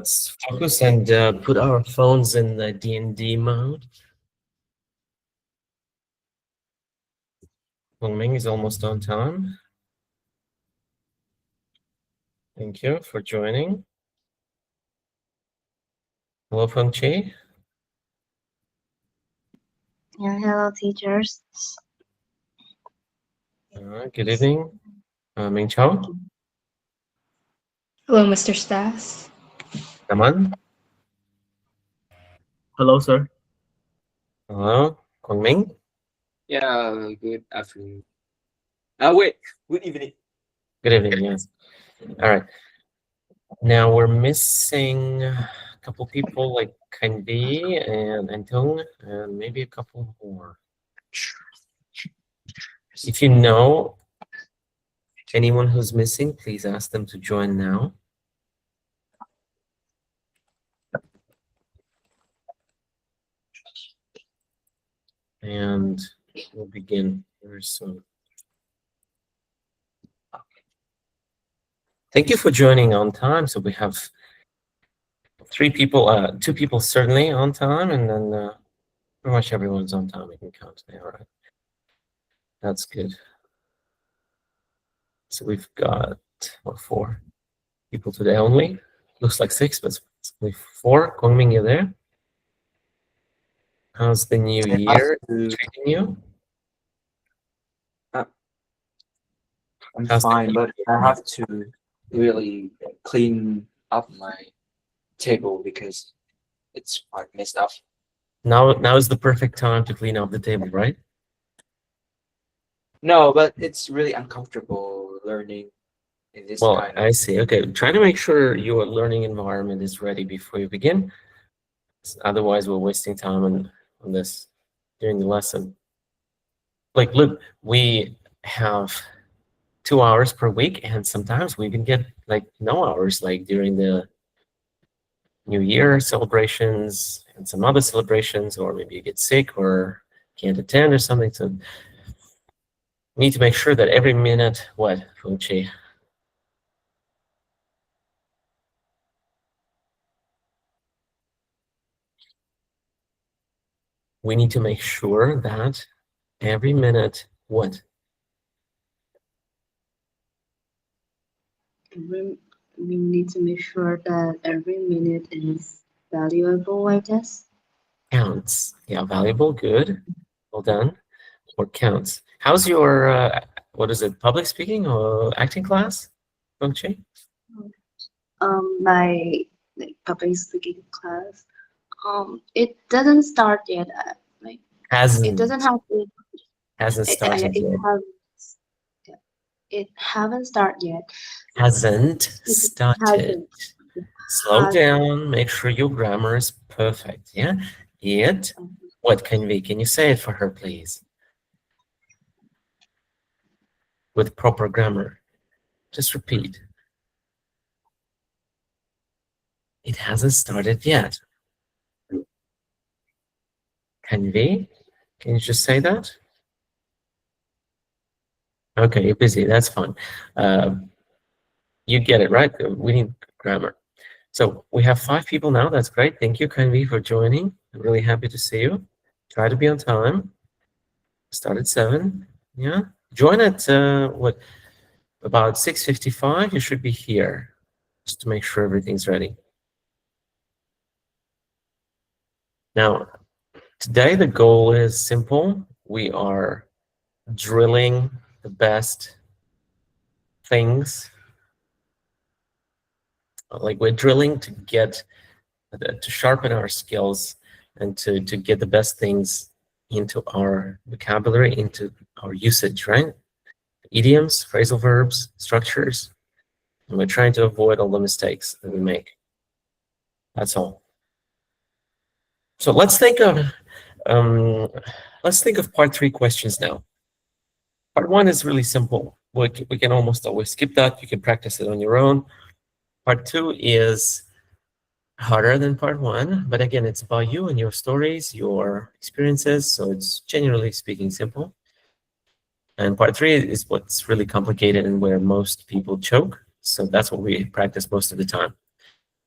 Let's focus and put our phones in the D&D mode. Wong Ming is almost on time. Thank you for joining. Hello, Feng Chi. Yeah, hello, teachers. Good evening. Ming Chao. Hello, Mr. Stas. Naman. Hello, sir. Hello, Kwang Ming. Yeah, good afternoon. Wait, good evening. Good evening, yes. All right. Now we're missing a couple people like Kandi and Antong, and maybe a couple more. If you know anyone who's missing, please ask them to join now. And we'll begin very soon. Thank you for joining on time. So we have 3 people, 2 people certainly on time, and then pretty much everyone's on time. We can count today. All right. That's good. So we've got, what, 4 people today only? Looks like 6, but it's only 4. Guangming, you there? How's the new year treating you? I'm How's fine, but I have to really clean up my table because it's quite messed up. Now is the perfect time to clean up the table, right? No, but it's really uncomfortable learning in this Well, kind of. I see. Okay, try to make sure your learning environment is ready before you begin. Otherwise, we're wasting time on this during the lesson. Like, look, we have 2 hours per week, and sometimes we even get like no hours, like during the New Year celebrations and some other celebrations, or maybe you get sick or can't attend or something. So we need to make sure that every minute, what, Feng Chi? We need to make sure that every minute, what? We need to make sure that every minute is valuable, I guess. Counts. Yeah, valuable, good. Well done. Or counts. How's your, what is it, public speaking or acting class, Feng Chi? My public speaking class. It doesn't start yet. Like Hasn't. it doesn't have. Hasn't started yet. It haven't started yet. Hasn't started. Hasn't. Slow down. Make sure your grammar is perfect. Yeah. It. What can we? Can you say it for her, please? With proper grammar. Just repeat. It hasn't started yet. Can we? Can you just say that? Okay, you're busy. That's fine. You get it, right? We need grammar. So we have 5 people now. That's great. Thank you, Kanvi, for joining. I'm really happy to see you. Try to be on time. Start at 7. Yeah. Join at what? About 6:55. You should be here, just to make sure everything's ready. Now, today the goal is simple. We are drilling the best things. Like we're drilling to get, to sharpen our skills and to get the best things into our vocabulary, into our usage, right? Idioms, phrasal verbs, structures. And we're trying to avoid all the mistakes that we make. That's all. So let's think of part 3 questions now. Part 1 is really simple. We can almost always skip that. You can practice it on your own. Part 2 is harder than part 1, but again, it's about you and your stories, your experiences. So it's generally speaking simple. And part 3 is what's really complicated and where most people choke. So that's what we practice most of the time.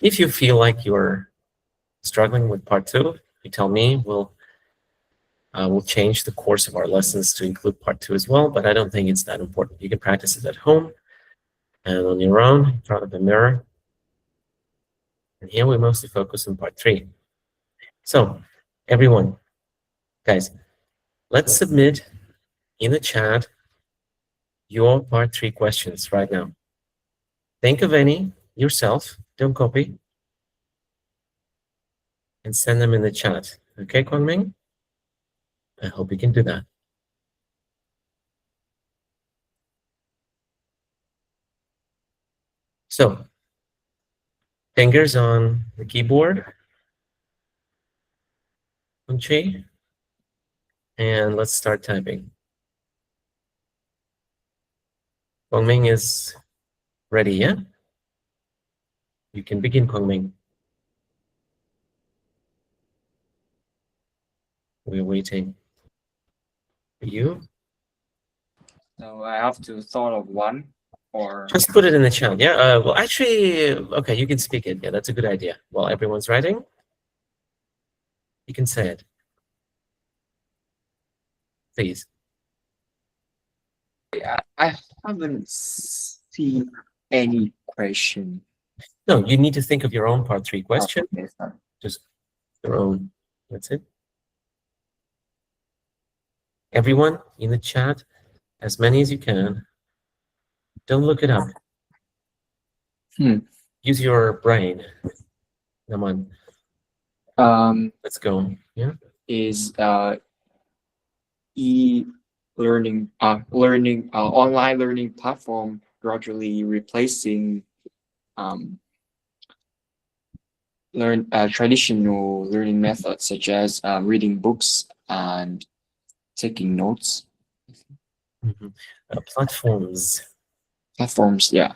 If you feel like you're struggling with part 2, you tell me. We'll change the course of our lessons to include part 2 as well, but I don't think it's that important. You can practice it at home and on your own in front of the mirror. And here we mostly focus on part 3. So everyone, guys, let's submit in the chat your part 3 questions right now. Think of any yourself, don't copy, and send them in the chat. Okay, Kwangming? I hope you can do that. So, fingers on the keyboard, Chi, and let's start typing. Kwangming is ready, yeah? You can begin, Kwangming. We're waiting for you. So I have to thought of one, or Just put it in the chat, yeah? Well, actually, okay, you can speak it. Yeah, that's a good idea. While everyone's writing, you can say it. Please. I haven't seen any question. No, you need to think of your own part 3 question. Okay, sorry. Just your own. That's it. Everyone in the chat, as many as you can. Don't look it up. Use your brain. Come on. Let's go. Yeah. Is e-learning online learning platform gradually replacing traditional learning methods such as reading books and taking notes? Platforms, yeah.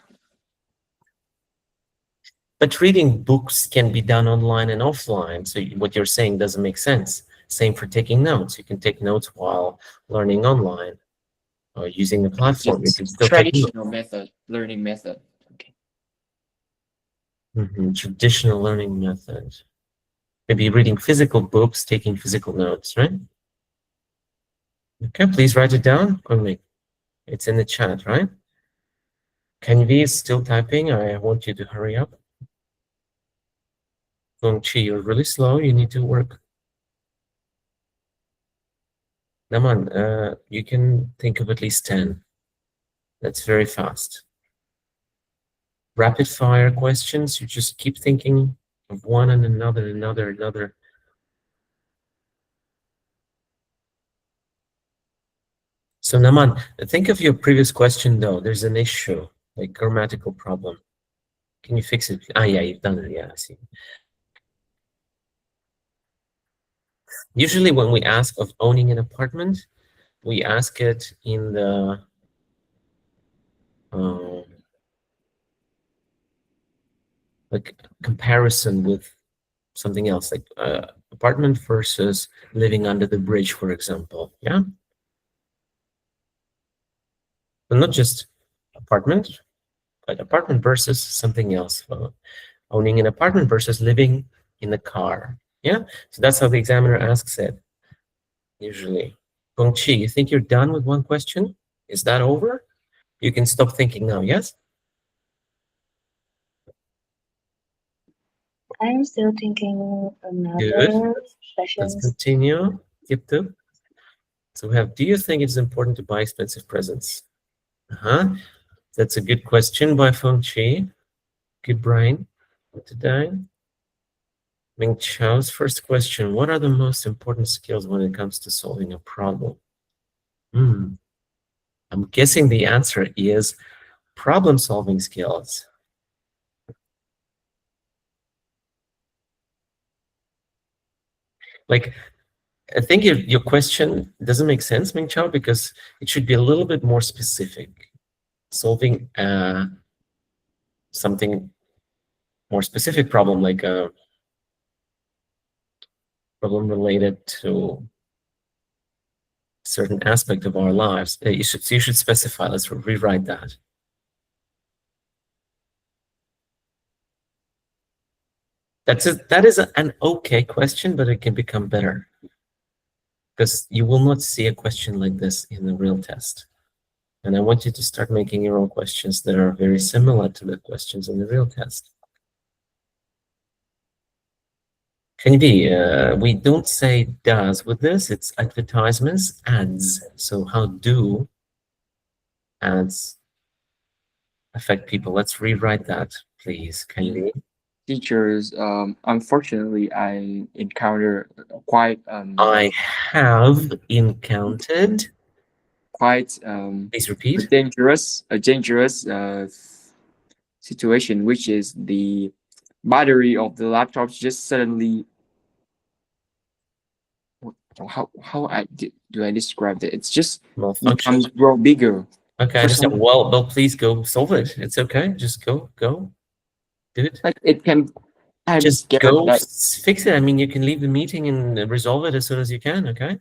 But reading books can be done online and offline. So what you're saying doesn't make sense. Same for taking notes. You can take notes while learning online or using the platform. You can still traditional learning method. Okay. Traditional learning method. Maybe reading physical books, taking physical notes, right? Okay, please write it down. Kwangming. It's in the chat, right? Kanvi is still typing. I want you to hurry up. Gongchi, you're really slow. You need to work. Naman, you can think of at least 10. That's very fast. Rapid fire questions. You just keep thinking of one and another. So Naman, think of your previous question though. There's an issue, like grammatical problem. Can you fix it? Ah, yeah, you've done it. Yeah, I see. Usually when we ask of owning an apartment, we ask it in the like comparison with something else, like apartment versus living under the bridge, for example. Yeah. But not just apartment, but apartment versus something else. Owning an apartment versus living in the car. Yeah. So that's how the examiner asks it. Usually. Gongqi, you think you're done with one question? Is that over? You can stop thinking now, yes? I'm still thinking another Good. questions. Let's continue. Yep. So we have, do you think it's important to buy expensive presents? That's a good question by Feng Chi. Good brain today. Ming Chao's first question, what are the most important skills when it comes to solving a problem? I'm guessing the answer is problem-solving skills. Like, I think your question doesn't make sense, Ming Chao, because it should be a little bit more specific. Solving something more specific problem, like a problem related to a certain aspect of our lives. You should specify. Let's rewrite that. That is an okay question, but it can become better. Because you will not see a question like this in the real test. And I want you to start making your own questions that are very similar to the questions in the real test. Can be, we don't say does with this, it's advertisements, ads. So how do ads affect people? Let's rewrite that, please. Can be. Teachers, unfortunately, I encounter quite I have encountered. quite Please repeat. a dangerous situation, which is the battery of the laptops just suddenly. How do I describe it? It's just Malfunction. becomes grow bigger. Okay, I For understand. some- Well, please go solve it. It's okay. Just go. Do it. Like it can. I'm Just scared go that fix it. I mean, you can leave the meeting and resolve it as soon as you can, okay?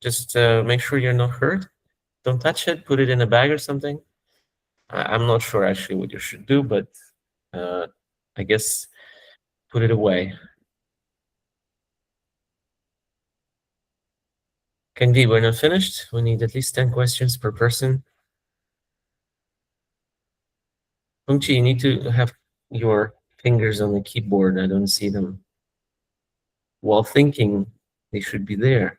Just make sure you're not hurt. Don't touch it. Put it in a bag or something. I'm not sure actually what you should do, but I guess put it away. Can be, we're not finished. We need at least 10 questions per person. Hongchi, you need to have your fingers on the keyboard. I don't see them. While thinking, they should be there.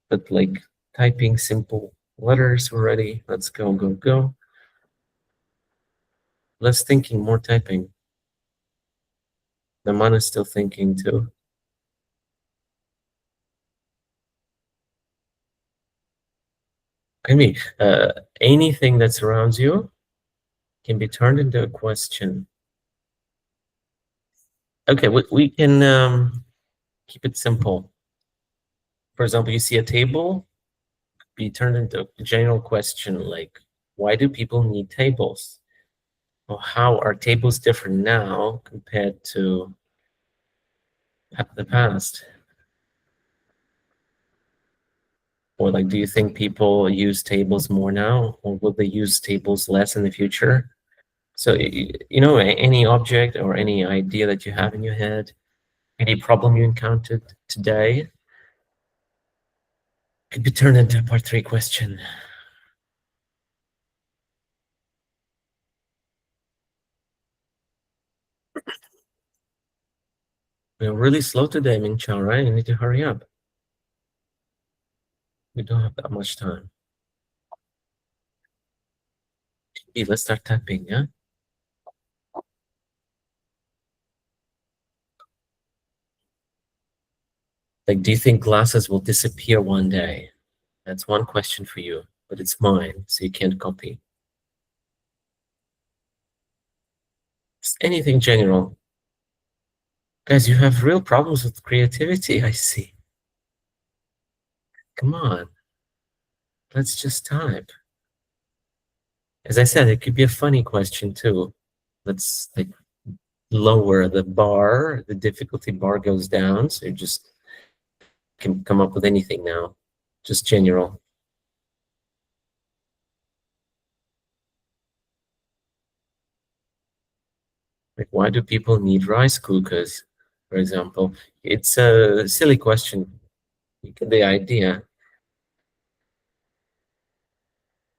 But like typing simple letters already. Let's go. Less thinking, more typing. The man is still thinking too. I mean, anything that surrounds you can be turned into a question. Okay, we can keep it simple. For example, you see a table, be turned into a general question like, why do people need tables? Or how are tables different now compared to the past? Or like, do you think people use tables more now, or will they use tables less in the future? So, you know, any object or any idea that you have in your head, any problem you encountered today could be turned into a part 3 question. We're really slow today, Ming Chao, right? You need to hurry up. We don't have that much time. Hey, let's start typing, yeah? Like, do you think glasses will disappear one day? That's one question for you, but it's mine, so you can't copy. Just anything general. Guys, you have real problems with creativity, I see. Come on. Let's just type. As I said, it could be a funny question too. Let's like lower the bar, the difficulty bar goes down, so you just can come up with anything now. Just general. Like, why do people need rice cookers, for example? It's a silly question. You get the idea.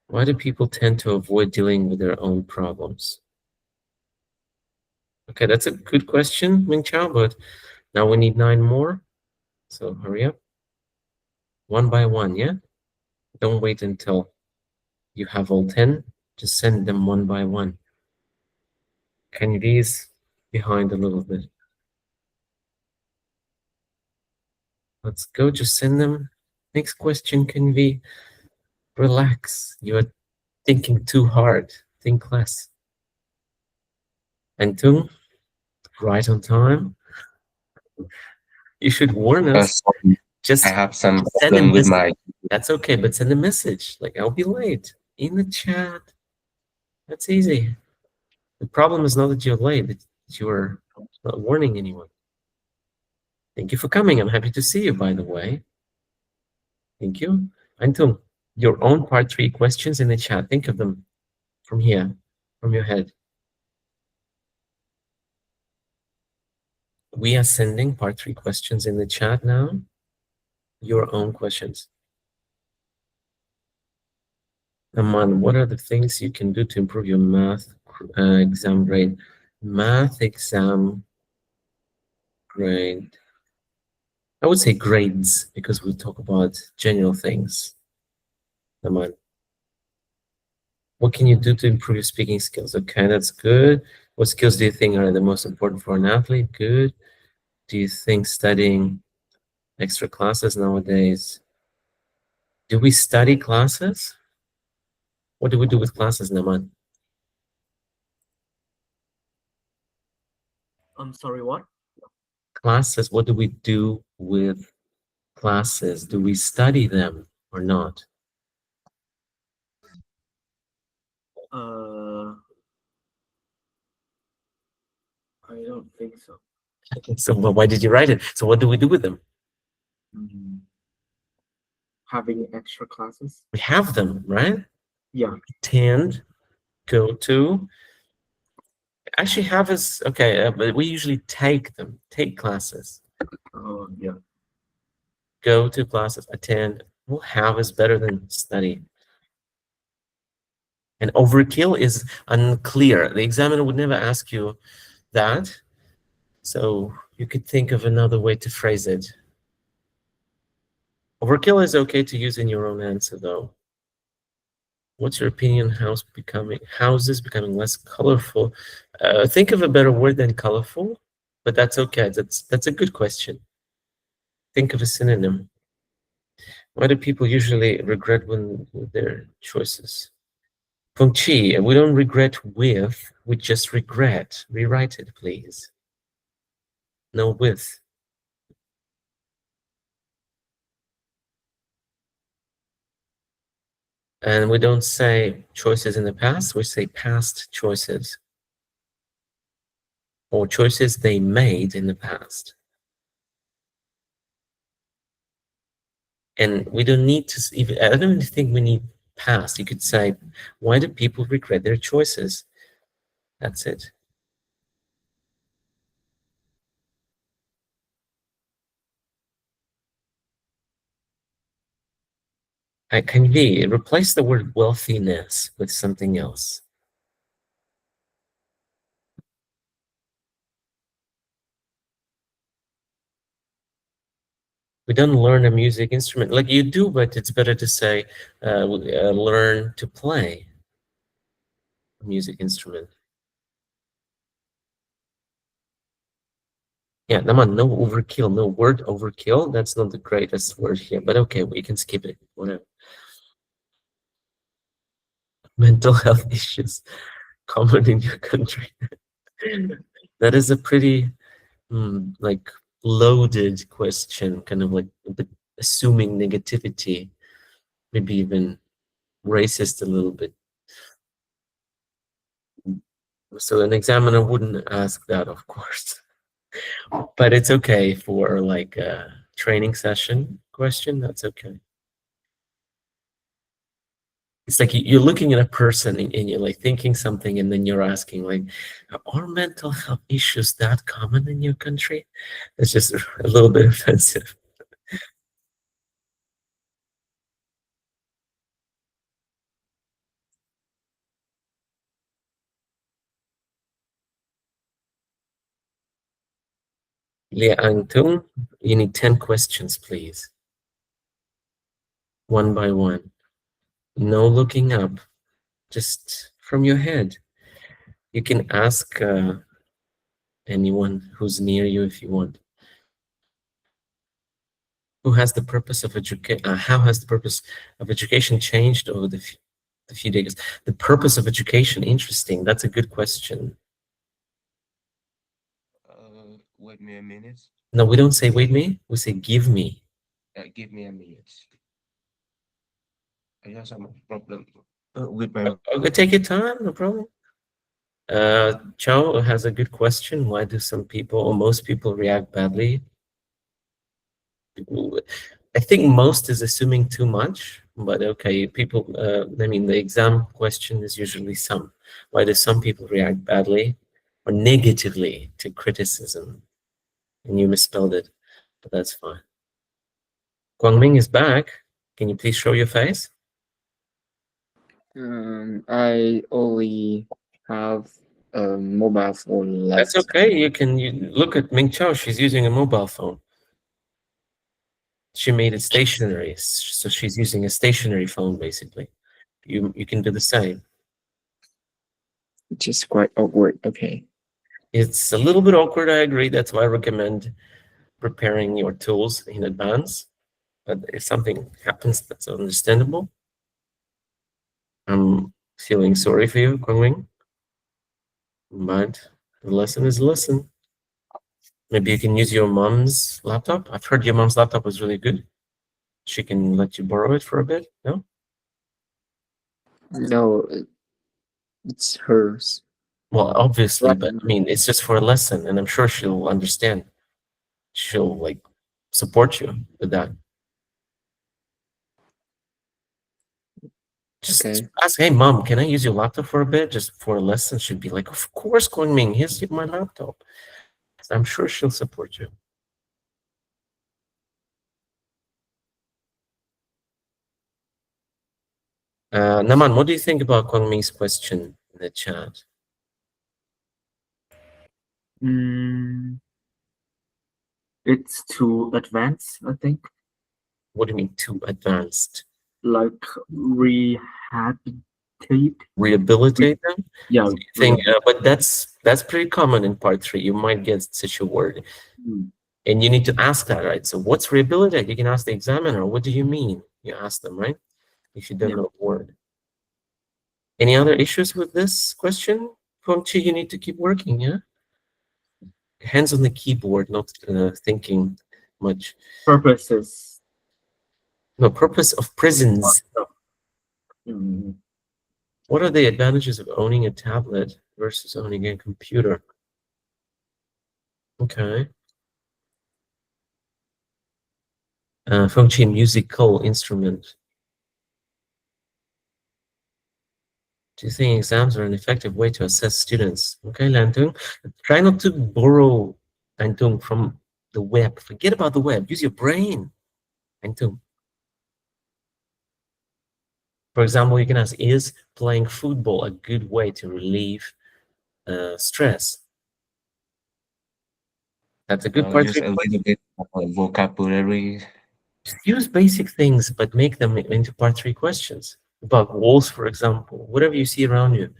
Why do people tend to avoid dealing with their own problems? Okay, that's a good question, Ming Chao, but now we need 9 more. So hurry up. One by one, yeah? Don't wait until you have all 10. Just send them one by one. Can you ease behind a little bit? Let's go, just send them. Next question can be, relax. You're thinking too hard. Think less. And 2, right on time. You should warn us. Just I have some send a problem with message. my. That's okay, but send a message. Like, I'll be late in the chat. That's easy. The problem is not that you're late, that you're not warning anyone. Thank you for coming. I'm happy to see you, by the way. Thank you. Antum, your own part 3 questions in the chat. Think of them from here, from your head. We are sending part 3 questions in the chat now. Your own questions. Aman, what are the things you can do to improve your math exam grade? Math exam grade. I would say grades because we talk about general things. Aman. What can you do to improve your speaking skills? Okay, that's good. What skills do you think are the most important for an athlete? Good. Do you think studying extra classes nowadays? Do we study classes? What do we do with classes, Naman? I'm sorry, what? Classes, what do we do with classes? Do we study them or not? I don't think so. So why did you write it? So what do we do with them? Having extra classes? We have them, right? Yeah. Attend, go to. Actually have is, okay, but we usually take them, take classes. Yeah. Go to classes, attend. Well, have is better than study. And overkill is unclear. The examiner would never ask you that. So you could think of another way to phrase it. Overkill is okay to use in your own answer, though. What's your opinion? Houses becoming less colorful? Think of a better word than colorful, but that's okay. That's a good question. Think of a synonym. Why do people usually regret with their choices? Feng Chi, we don't regret with, we just regret. Rewrite it, please. No with. And we don't say choices in the past, we say past choices. Or choices they made in the past. And we don't need to even, I don't even think we need past. You could say, why do people regret their choices? That's it. Can we replace the word wealthiness with something else? We don't learn a music instrument like you do, but it's better to say learn to play a music instrument. Yeah, Naman, no overkill, no word overkill. That's not the greatest word here, but okay, we can skip it, whatever. Mental health issues common in your country. That is a pretty like loaded question, kind of like a bit assuming negativity, maybe even racist a little bit. So an examiner wouldn't ask that, of course, but it's okay for like a training session question. That's okay. It's like you're looking at a person and you're like thinking something, and then you're asking like, are mental health issues that common in your country? It's just a little bit offensive. Lia Angtung, you need 10 questions, please. One by one. No looking up, just from your head. You can ask anyone who's near you if you want. Who has the purpose of education? How has the purpose of education changed over the few decades? The purpose of education, interesting. That's a good question. Wait me a minute. No, we don't say wait me. We say give me. Give me a minute. I have some problem with my. Okay, take your time, no problem. Chao has a good question. Why do some people or most people react badly? I think most is assuming too much, but okay, people, I mean, the exam question is usually some. Why do some people react badly or negatively to criticism? and you misspelled it, but that's fine. Guangming is back. Can you please show your face? I only have a mobile phone left. That's okay. You look at Ming Chao. She's using a mobile phone. She made it stationary, so she's using a stationary phone basically. You can do the same. Which is quite awkward. Okay. It's a little bit awkward, I agree. That's why I recommend preparing your tools in advance. But if something happens, that's understandable. I'm feeling sorry for you, Guangming. But the lesson is a lesson. Maybe you can use your mom's laptop. I've heard your mom's laptop was really good. She can let you borrow it for a bit, no? No, it's hers. Well, obviously, Right. but I mean, it's just for a lesson, and I'm sure she'll understand. She'll like support you with that. Just Okay. ask, hey, mom, can I use your laptop for a bit, just for a lesson? She'd be like, of course, Guangming, here's my laptop. So I'm sure she'll support you. Naman, what do you think about Guangming's question in the chat? It's too advanced, I think. What do you mean too advanced? Like rehabilitate. Rehabilitate them? Yeah. So you think, but that's pretty common in part 3. You might get such a word. Mm. And you need to ask that, right? So what's rehabilitate? You can ask the examiner, what do you mean? You ask them, right? If you don't know a word. Any other issues with this question? Fengchi, you need to keep working, yeah? Hands on the keyboard, not thinking much. Purposes. No, purpose of prisons. Mm. What are the advantages of owning a tablet versus owning a computer? Okay. Fengchi, musical instrument. Do you think exams are an effective way to assess students? Okay, Lantung. Try not to borrow, Lantung, from the web. Forget about the web. Use your brain, Lantung. For example, you can ask, is playing football a good way to relieve stress? That's a good part. Just a little bit of vocabulary. Just use basic things, but make them into part 3 questions. About walls, for example, whatever you see around you,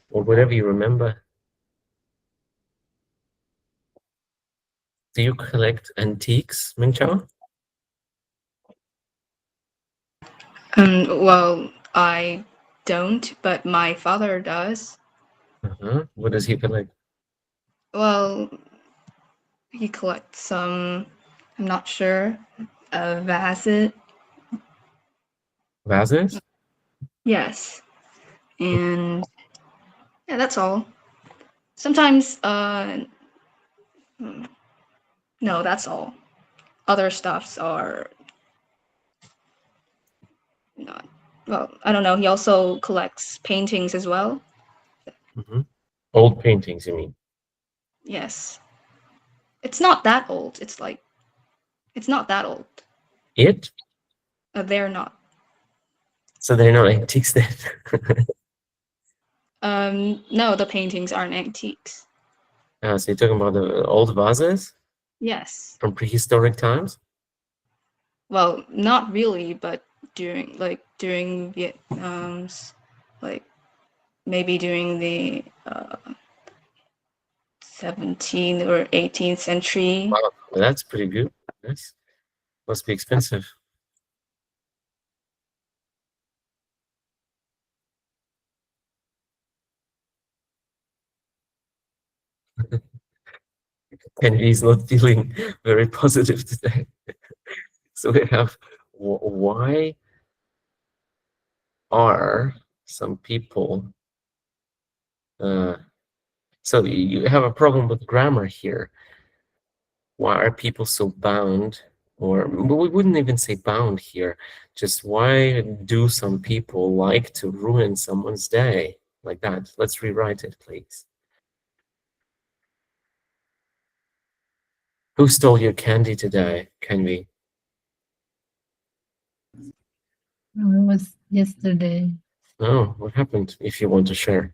or whatever you remember. Do you collect antiques, Mingchao? Well, I don't, but my father does. What does he collect? Well, he collects some, I'm not sure, vases. Vases? Yes. And yeah, that's all. Sometimes, no, that's all. Other stuffs are not, well, I don't know. He also collects paintings as well. Old paintings, you mean? Yes. It's not that old. It's not that old. They're not. So they're not antiques then? No, the paintings aren't antiques. So you're talking about the old vases Yes. from prehistoric times? Well, not really, but during Vietnam's, like maybe during the 17th or 18th century. Wow, that's pretty good. Yes. Must be expensive. Henry is not feeling very positive today. So we have, why are some people, so you have a problem with grammar here. Why are people so bound, or we wouldn't even say bound here, just why do some people like to ruin someone's day like that? Let's rewrite it, please. Who stole your candy today, Kenvi? Oh, it was yesterday. Oh, what happened? If you want to share.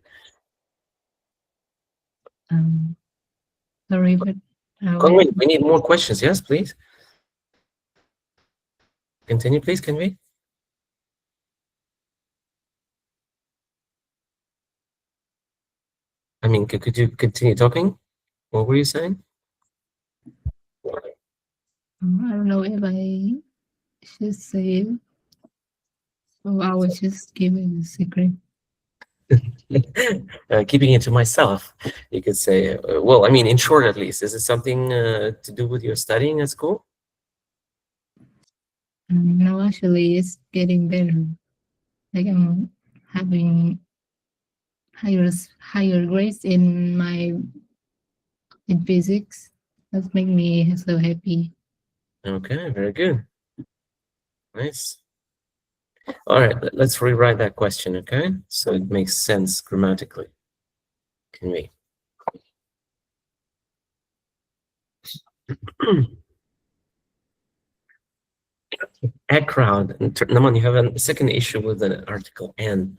Sorry, but Kongmin, we need more questions. Yes, please. Continue, please, Kenvi. I mean, could you continue talking? What were you saying? I don't know if I should say it. So I was just giving a secret. Keeping it to myself, you could say. Well, I mean, in short, at least, is it something to do with your studying at school? No, actually, it's getting better. Like I'm having higher grades in physics. That make me so happy. Okay, very good. Nice. All right, let's rewrite that question, okay? So it makes sense grammatically. Can we? A crowd. Naman, you have a second issue with the article N.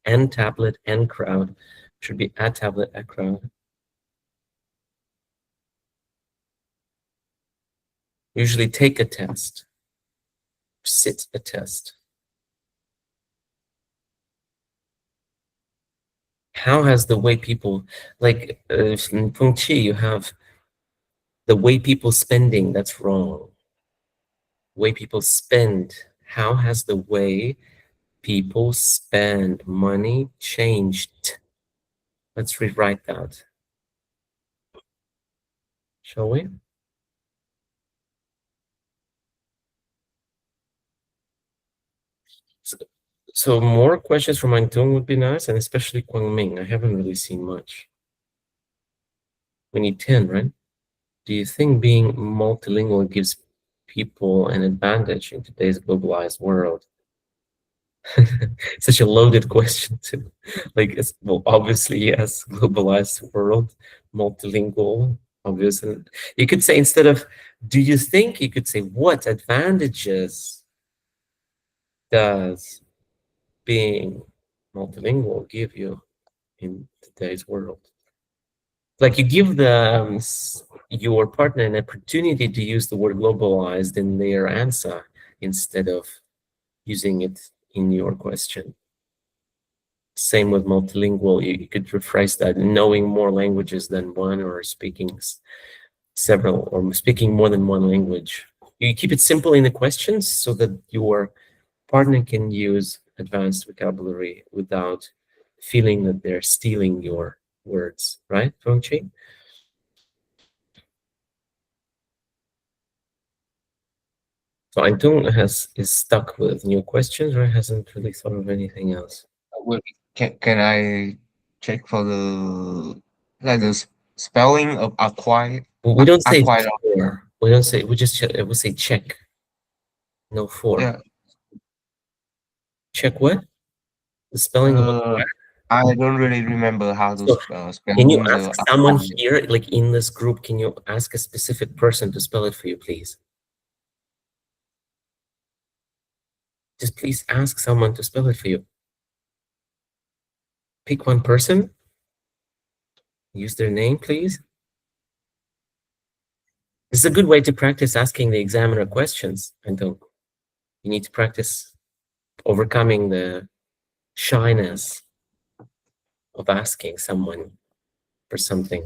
N tablet, N crowd. Should be a tablet, a crowd. Usually take a test. Sit a test. How has the way people, like in Pung Chi, you have the way people spending, that's wrong. Way people spend. How has the way people spend money changed? Let's rewrite that. Shall we? So more questions from Antung would be nice, and especially Kwangming. I haven't really seen much. We need 10, right? Do you think being multilingual gives people an advantage in today's globalized world? Such a loaded question too. Like, it's, well, obviously yes, globalized world, multilingual, obviously. You could say, instead of do you think, you could say what advantages does being multilingual give you in today's world? Like, you give the your partner an opportunity to use the word globalized in their answer instead of using it in your question. Same with multilingual. You could rephrase that: knowing more languages than one, or speaking several, or speaking more than one language. You keep it simple in the questions so that your partner can use advanced vocabulary without feeling that they're stealing your words, right, Fengqi? So Antung is stuck with new questions, or hasn't really thought of anything else. Well, can I check for the spelling of acquire? We don't say Acquire. for. We don't say. We just we say check. No for. Yeah. Check what? The spelling of acquire? I don't really remember how to So, spell Can you the ask someone acquire. here, like in this group, can you ask a specific person to spell it for you, please? Just please ask someone to spell it for you. Pick one person. Use their name, please. This is a good way to practice asking the examiner questions. And you need to practice overcoming the shyness of asking someone for something.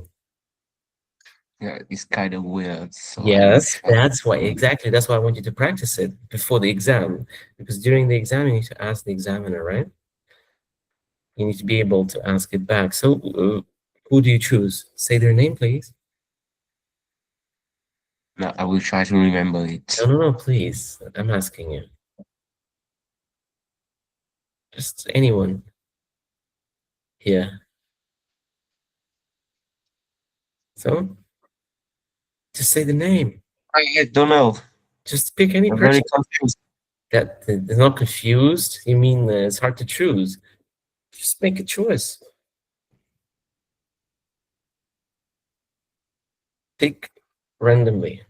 Yeah, it's kind of weird. So Yes, that's why, exactly. That's why I want you to practice it before the exam, because during the exam, you need to ask the examiner, right? You need to be able to ask it back. So who do you choose? Say their name, please. No, I will try to remember it. No, please. I'm asking you. Just anyone here. So, just say the name. I don't know. Just pick any I'm person. very confused. That is not confused. You mean it's hard to choose? Just make a choice. Pick randomly.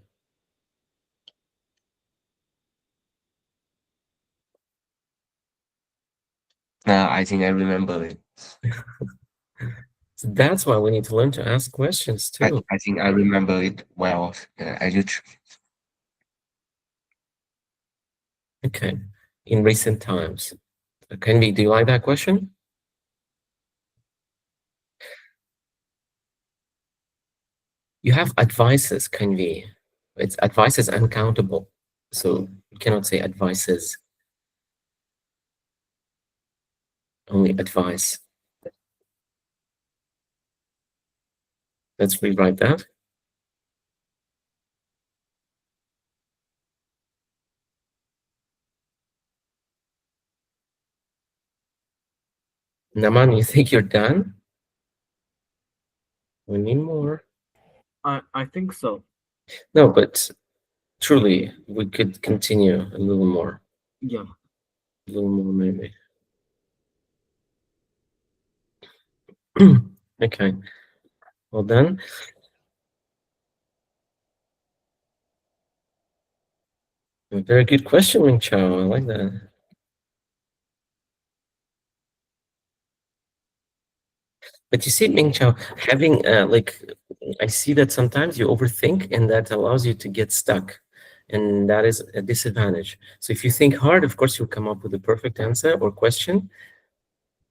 Now I think I remember it. So that's why we need to learn to ask questions too. I think I remember it well. I just Okay. In recent times. Kenvi, do you like that question? You have advices, Kenvi. It's advices uncountable. So you cannot say advices. Only advice. Let's rewrite that. Naman, you think you're done? We need more. I think so. No, but truly, we could continue a little more. Yeah. A little more, maybe. Okay. Well done. A very good question, Ming Chao. I like that. But you see, Ming Chao, having like, I see that sometimes you overthink, and that allows you to get stuck, and that is a disadvantage. So if you think hard, of course, you'll come up with a perfect answer or question.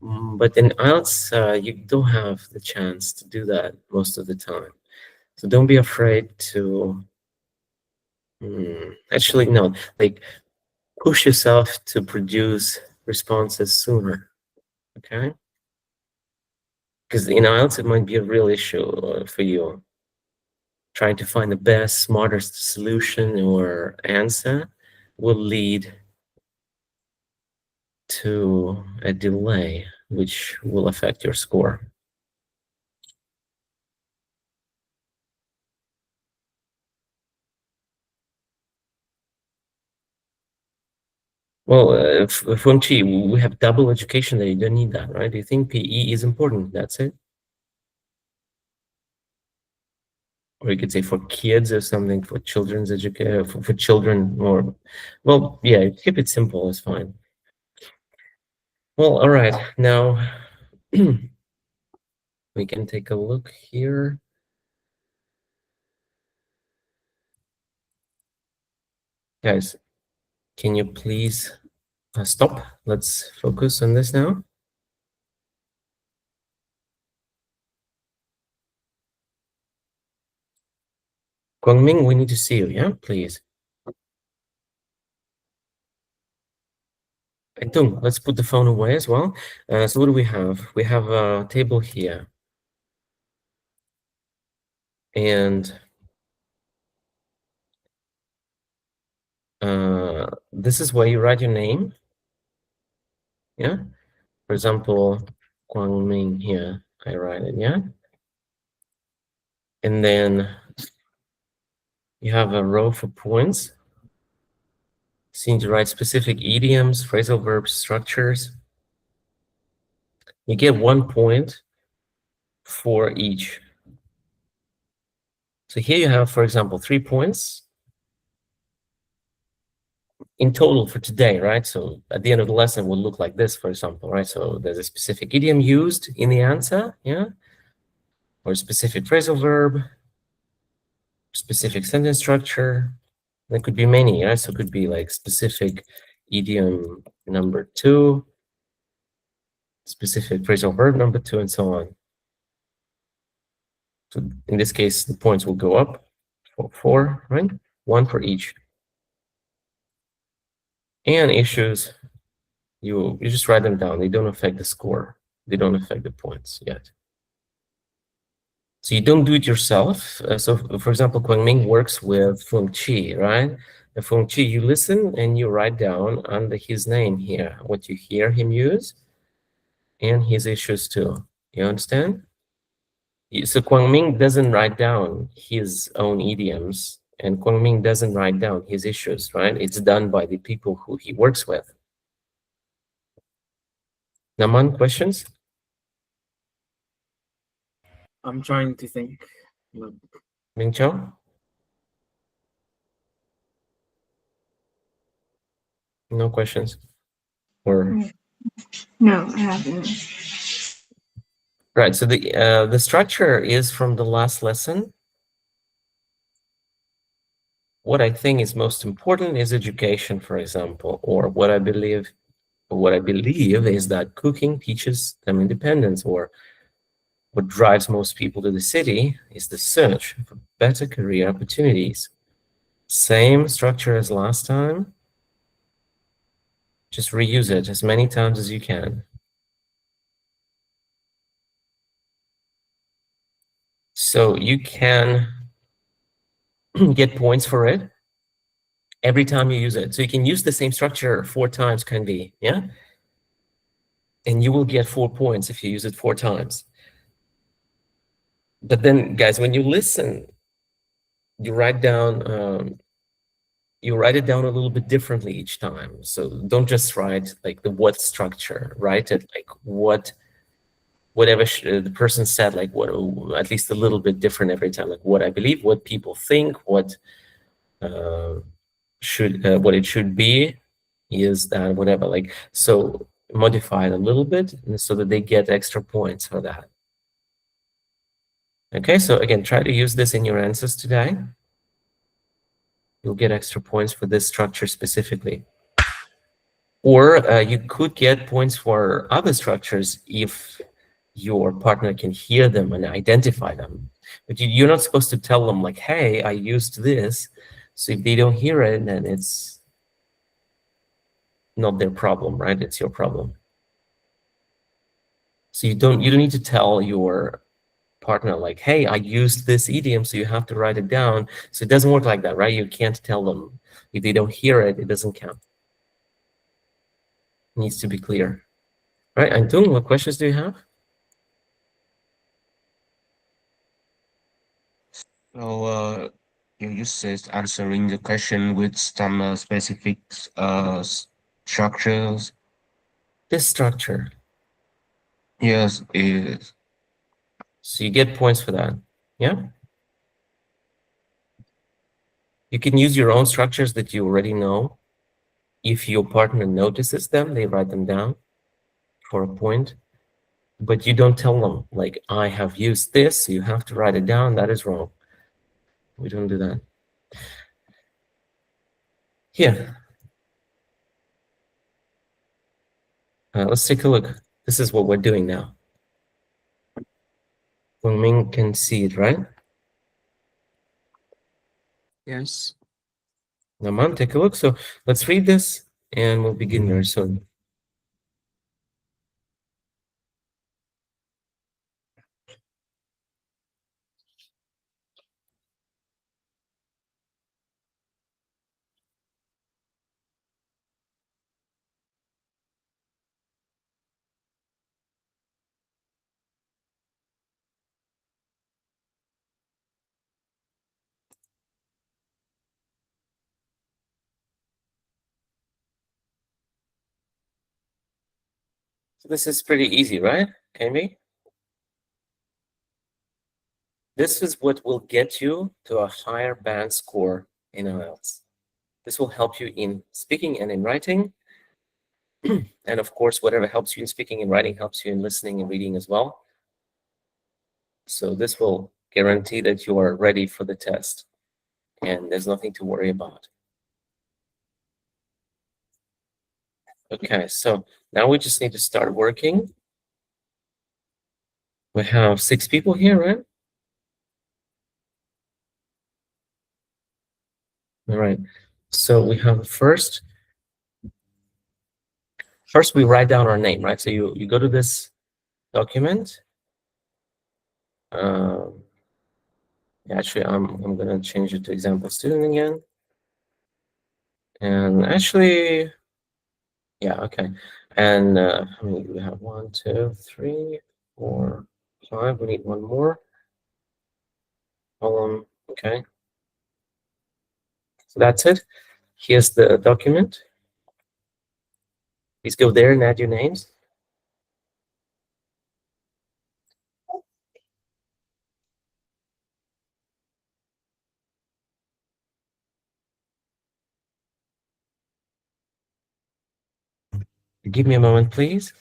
But in IELTS, you don't have the chance to do that most of the time. So don't be afraid to. Actually, no. Like, push yourself to produce responses sooner. Okay. Because in IELTS, it might be a real issue for you. Trying to find the best, smartest solution or answer will lead to a delay, which will affect your score. Well, Feng Chi, we have double education there. You don't need that, right? Do you think PE is important? That's it? Or you could say for kids or something, for children's education, for children, or, well, yeah, keep it simple, it's fine. Well, all right, now we can take a look here. Guys, can you please stop? Let's focus on this now. Guangming, we need to see you, yeah, please. And Tung, let's put the phone away as well. So what do we have? We have a table here. And this is where you write your name. Yeah. For example, Guangming here, I write it, yeah. And then you have a row for points. So you need to write specific idioms, phrasal verbs, structures. You get 1 point for each. So here you have, for example, 3 points in total for today, right? So at the end of the lesson, will look like this, for example, right? So there's a specific idiom used in the answer, yeah? Or a specific phrasal verb, specific sentence structure. There could be many, right? So it could be like specific idiom number 2, specific phrasal verb number 2, and so on. So in this case, the points will go up for 4, right? 1 for each. And issues, you just write them down. They don't affect the score. They don't affect the points yet. So you don't do it yourself. So for example, Guangming works with Feng Chi, right? And Feng Chi, you listen and you write down under his name here what you hear him use and his issues too. You understand? So Guangming doesn't write down his own idioms, and Guangming doesn't write down his issues, right? It's done by the people who he works with. Naman, questions? I'm trying to think. Ming Chao? No questions? Or No, I haven't. right, so the structure is from the last lesson. What I think is most important is education, for example, or what I believe is that cooking teaches them independence, or what drives most people to the city is the search for better career opportunities. Same structure as last time. Just reuse it as many times as you can. So you can get points for it every time you use it. So you can use the same structure 4 times, can be, yeah? And you will get 4 points if you use it 4 times. But then, guys, when you listen, you write it down a little bit differently each time. So don't just write like the what structure, write it like whatever the person said, like what, at least a little bit different every time, like what I believe, what people think, what what it should be, is that whatever, like, so modify it a little bit so that they get extra points for that. Okay, so again, try to use this in your answers today. You'll get extra points for this structure specifically. Or you could get points for other structures if your partner can hear them and identify them. But you're not supposed to tell them like, hey, I used this. So if they don't hear it, then it's not their problem, right? It's your problem. So you don't need to tell your partner like, hey, I used this idiom, so you have to write it down. So it doesn't work like that, right? You can't tell them. If they don't hear it, it doesn't count. It needs to be clear. All right, Antung, what questions do you have? So you said answering the question with some specific structures. This structure. Yes, is So you get points for that. Yeah. You can use your own structures that you already know. If your partner notices them, they write them down for a point. But you don't tell them, like, I have used this, so you have to write it down. That is wrong. We don't do that. Here. Let's take a look. This is what we're doing now. Ming can see it, right? Yes. Naman, take a look. So let's read this, and we'll begin very soon. So this is pretty easy, right? Can we? This is what will get you to a higher band score in IELTS. This will help you in speaking and in writing. And of course, whatever helps you in speaking and writing helps you in listening and reading as well. So this will guarantee that you are ready for the test and there's nothing to worry about. Okay, so now we just need to start working. We have 6 people here, right? All right. So we have first we write down our name, right? So you go to this document. Actually, I'm gonna change it to example student again. And actually, yeah, okay. And how many do we have? 1, 2, 3, 4, 5. We need one more column. Okay. So that's it. Here's the document. Please go there and add your names. Give me a moment, please.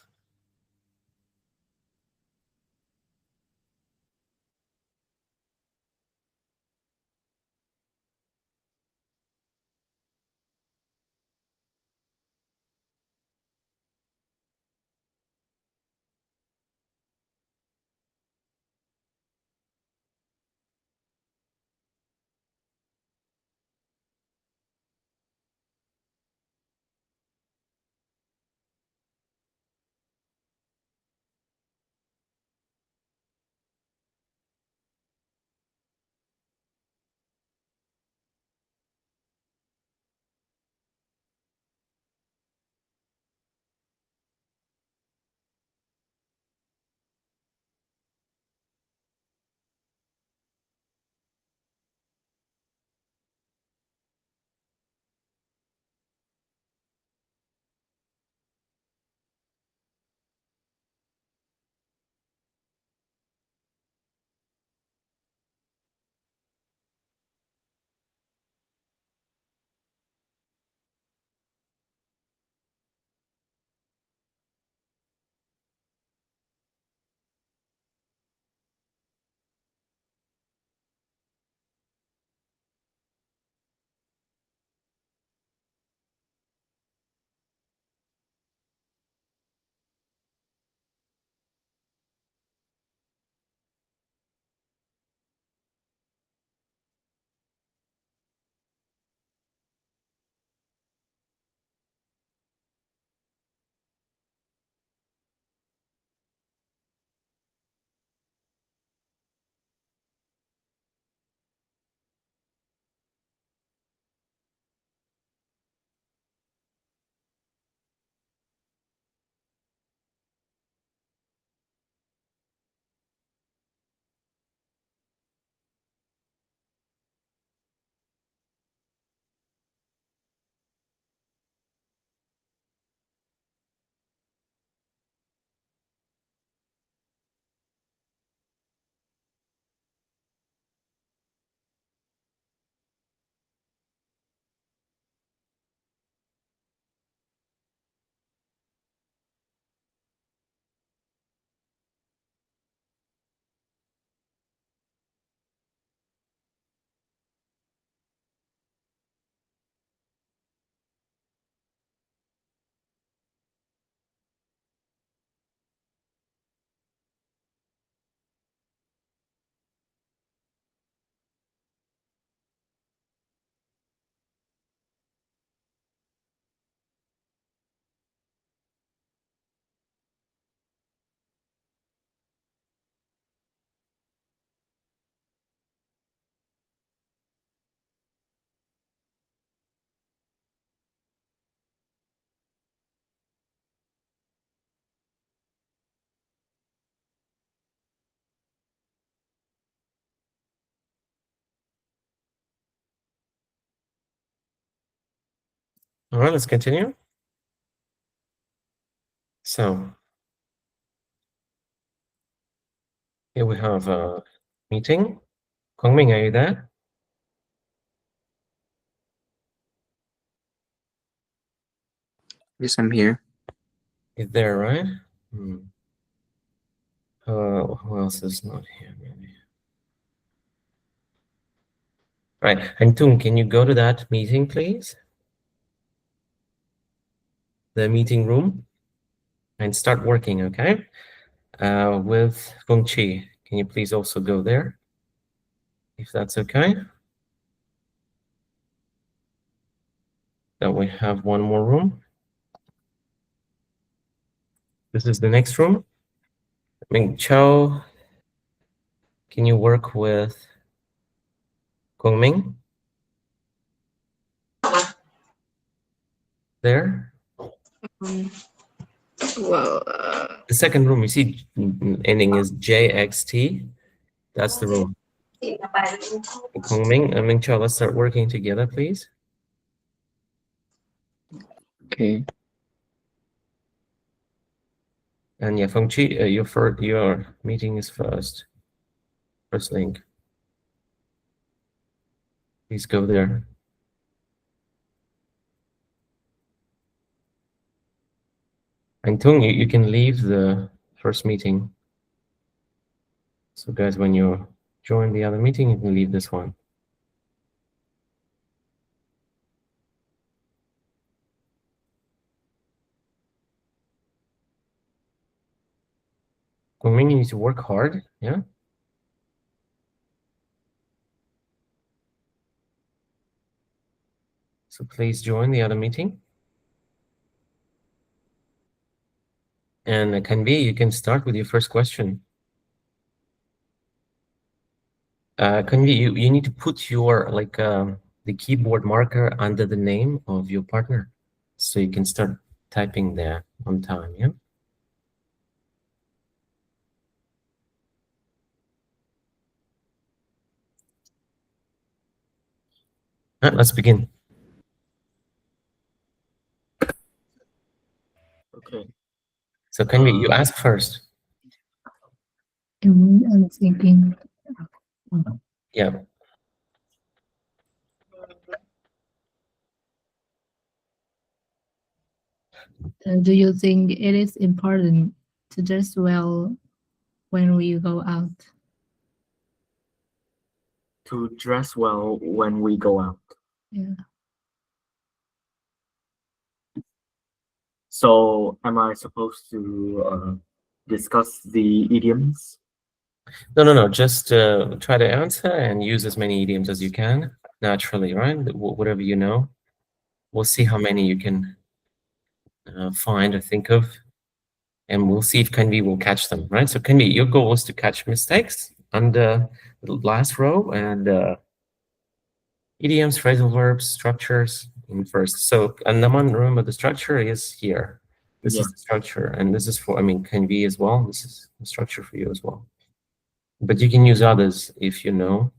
All right, let's continue. So here we have a meeting. Kwangming, are you there? Yes, I'm here. You're there, right? Hmm. Who else is not here? Maybe. Right, Hangtung, can you go to that meeting, please? The meeting room, and start working, okay? With Feng Chi, can you please also go there, if that's okay? Then we have one more room. This is the next room. Ming Chao, can you work with Gongming? There. Well, The second room, you see ending is JXT. That's the room. Gongming and Ming Chao, let's start working together, please. Okay. And yeah, Feng Chi, your meeting is first. First link. Please go there. And Tung, you can leave the first meeting. So guys, when you join the other meeting, you can leave this one. Guangming, you need to work hard, yeah? So please join the other meeting. And Kanvi, you can start with your first question. Kanvi, you need to put your the keyboard marker under the name of your partner, so you can start typing there on time. Yeah. Let's begin. Okay. So Kanvi, you ask first. I'm thinking. Yeah. Do you think it is important to dress well when we go out? To dress well when we go out. Yeah. So am I supposed to discuss the idioms? No. Just try to answer and use as many idioms as you can naturally, right? Whatever you know. We'll see how many you can find or think of, and we'll see if Kanvi will catch them, right? So Kanvi, your goal is to catch mistakes under the last row and idioms, phrasal verbs, structures in first. So Naman, remember the structure is here. This is the structure, and this is for, Kanvi as well. This is the structure for you as well. But you can use others if you know.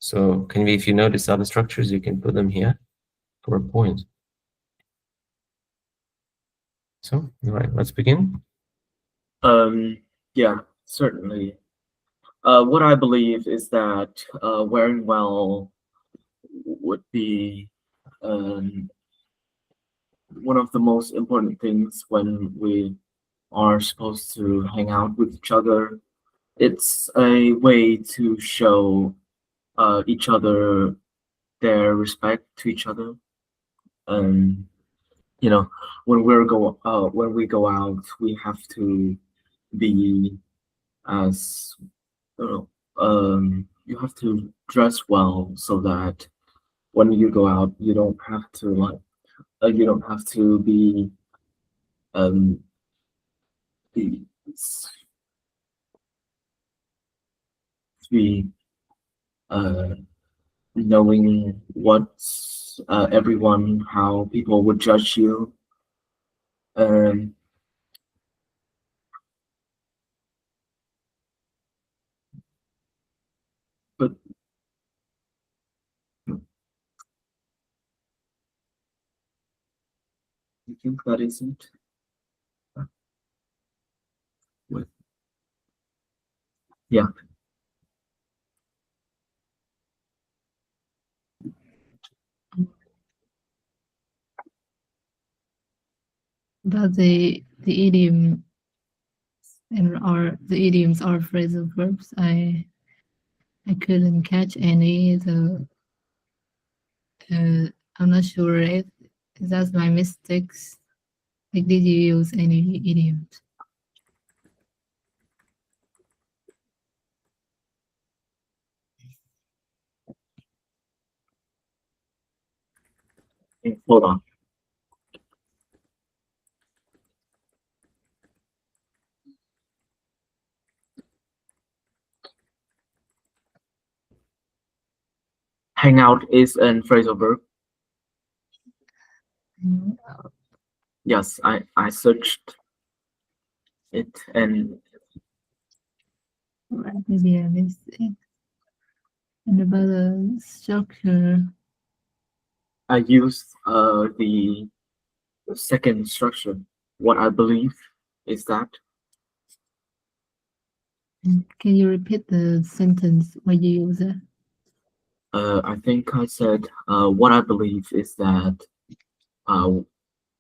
So Kanvi, if you notice other structures, you can put them here for a point. So, all right, let's begin. Yeah, certainly. What I believe is that wearing well would be one of the most important things when we are supposed to hang out with each other. It's a way to show each other their respect to each other. You know, when we go out, we have to be as you have to dress well so that when you go out, you don't have to be be be knowing what how people would judge you. But you think that isn't? Yeah. But the idiom the idioms are phrasal verbs. I couldn't catch any. So I'm not sure if that's my mistakes. Like, did you use any idioms? Hold on. Hang out is an phrasal verb. Yes, I searched it and Maybe I missed it. And about the structure, I used the second structure. What I believe is that can you repeat the sentence where you use it? I think I said what I believe is that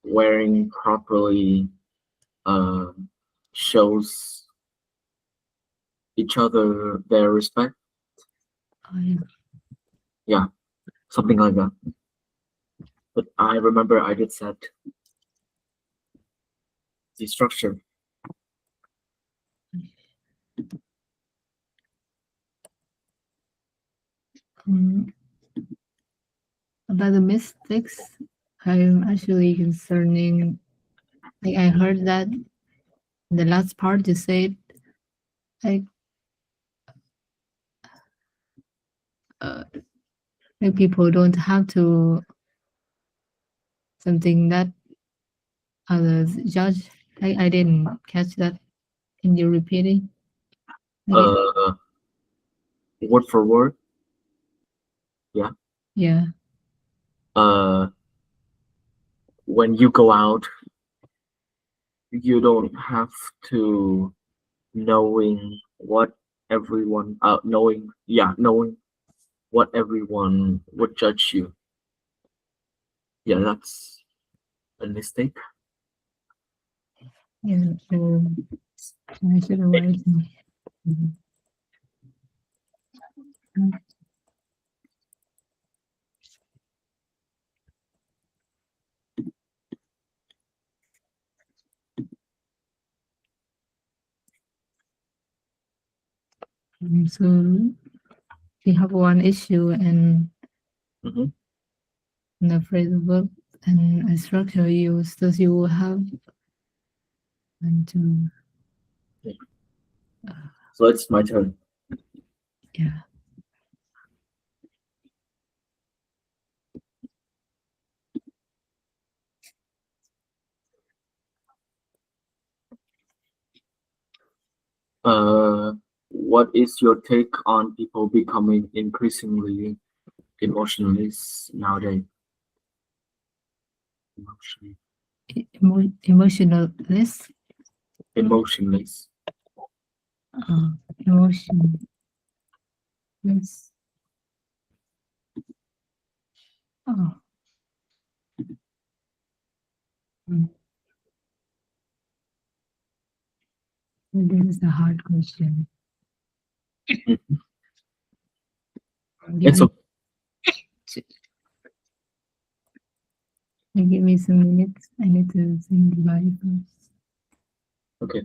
wearing properly shows each other their respect. Oh, yeah. Something like that. But I remember I did set the structure. About the mistakes, I'm actually concerning. Like I heard that the last part you said, like, like people don't have to something that others judge. I didn't catch that. Can you repeat it? Like, Word for word. yeah. When you go out, you don't have to knowing what everyone knowing what everyone would judge you. Yeah, that's a mistake. Yeah. I should have written. So we have one issue and Mhm. the phrasal verb and a structure used, so you will have and to So it's my turn. yeah. What is your take on people becoming increasingly emotionless nowadays? Emotionless. Emotionless. Emotion. Yes. Oh. This is a hard question. It's okay. Give me some minutes. I need to think about it first. Okay.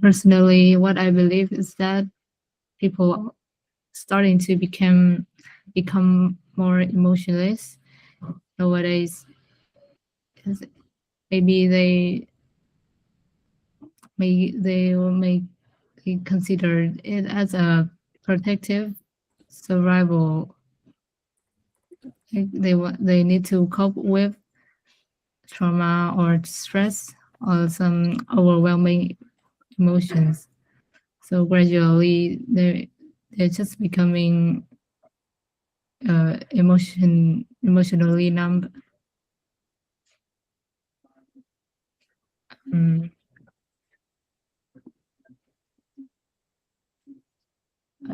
Personally, what I believe is that people are starting to become more emotionless nowadays. 'Cause maybe they may consider it as a protective survival. Like they need to cope with trauma or stress or some overwhelming emotions. So gradually they're just becoming emotionally numb.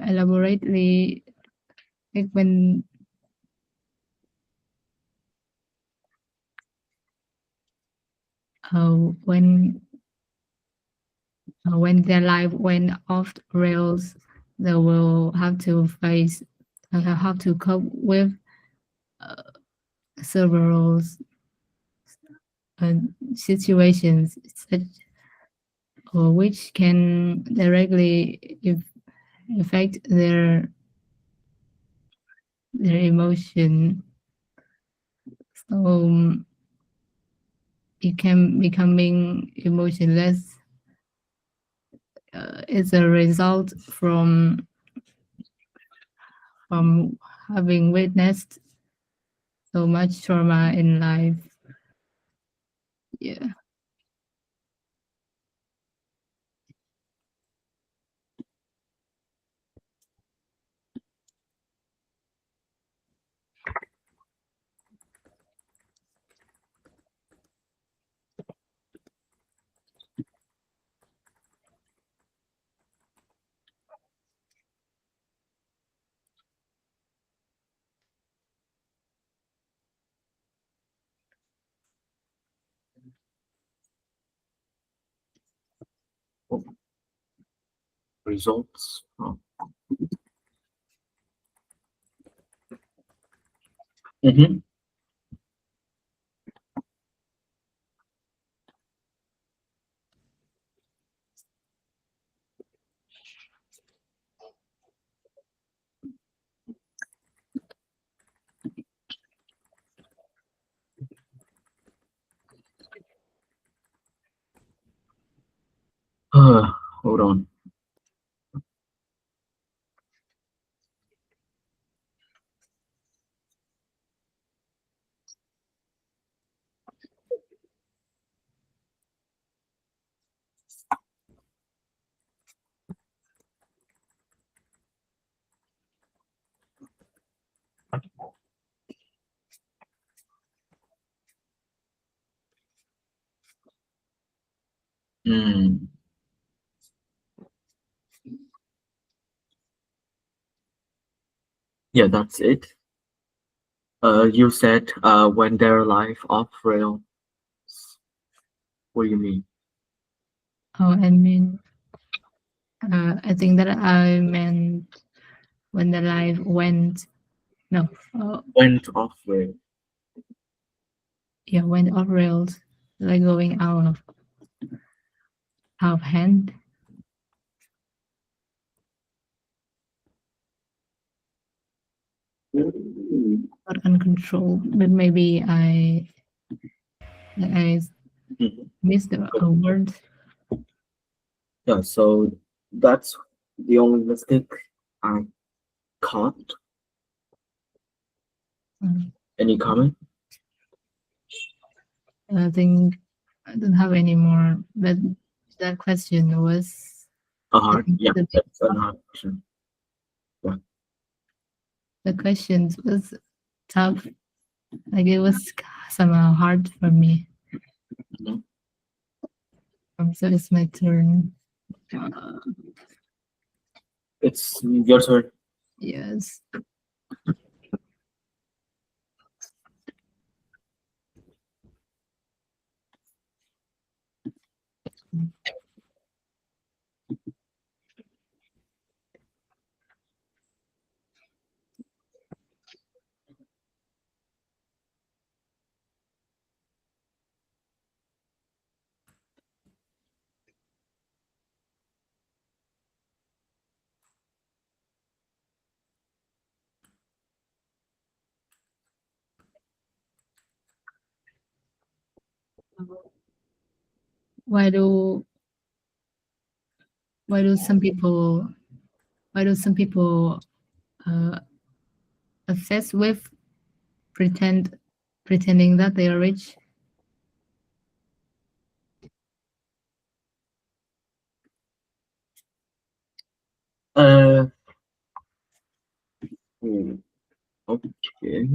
Elaborately, like when when their life went off rails, they will have to have to cope with several situations such, which can directly affect their emotion. So it can becoming emotionless is a result from having witnessed so much trauma in life. Yeah. Results. Oh. Mm-hmm. Hold on. Mm. Yeah, that's it. You said when their life off rails. What do you mean? Oh, I mean, I think that I meant when the life went, no, Went off rails. yeah, went off rails, like going out of hand, not uncontrolled. But maybe I Mhm. missed a word. Yeah, so that's the only mistake I caught. Mm. Any comment? I think I don't have any more. But that question was, I Hard? think Yeah, the, that's an hard question. the questions was tough. Like it was somehow hard for me. Mhm. So it's my turn. It's your turn. Yes. Why do why do some people why do some people obsess with pretending that they are rich? Uh, okay.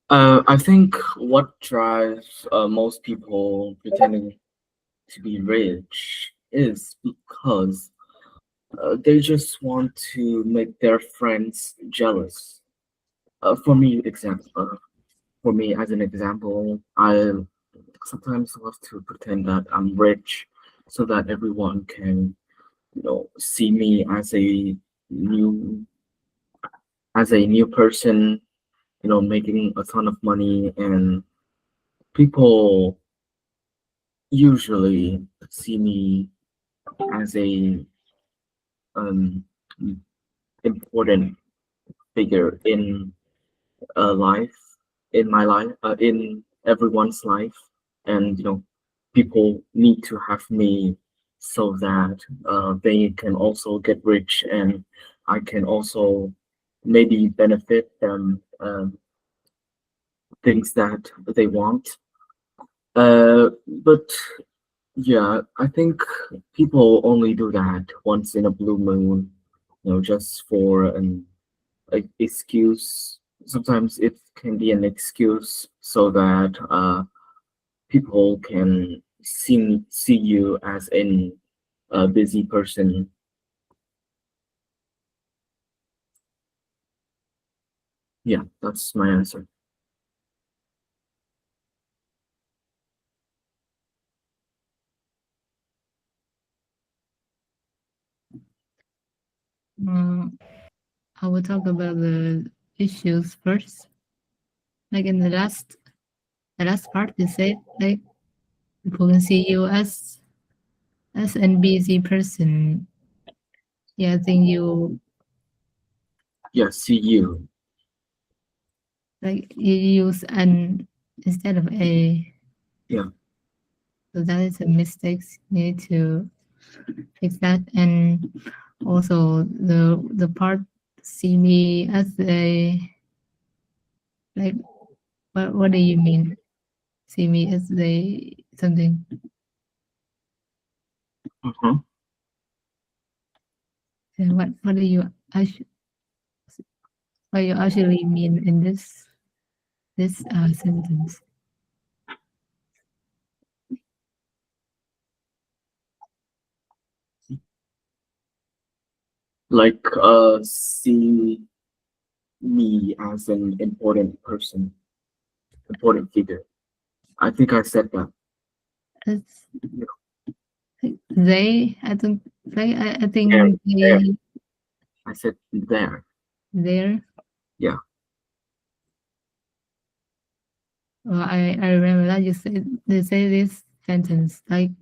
I think what drives most people pretending to be rich is because they just want to make their friends jealous. For me as an example, I sometimes love to pretend that I'm rich so that everyone can, see me new as a new person, making a ton of money, and people usually see me as a um important figure in life, in my life, in everyone's life, and people need to have me so that they can also get rich, and I can also maybe benefit them things that they want. But yeah, I think people only do that once in a blue moon, just for an excuse. Sometimes it can be an excuse so that people can see you as a busy person. Yeah, that's my answer. I will talk about the issues first. Like in the last part, they said like people can see you as an busy person. Yeah, I think you Yeah, see you. like you use an instead of a. Yeah. So that is a mistake. You need to fix that. And also the part see me as a like what do you mean? See me as a something. Uh-huh. And what do you actually what you actually mean in this sentence? Like see me as an important person, important figure. I think I said that. It's like they. I don't like. I think There. they I said there. there. Yeah. Well, I remember that you said they say this sentence like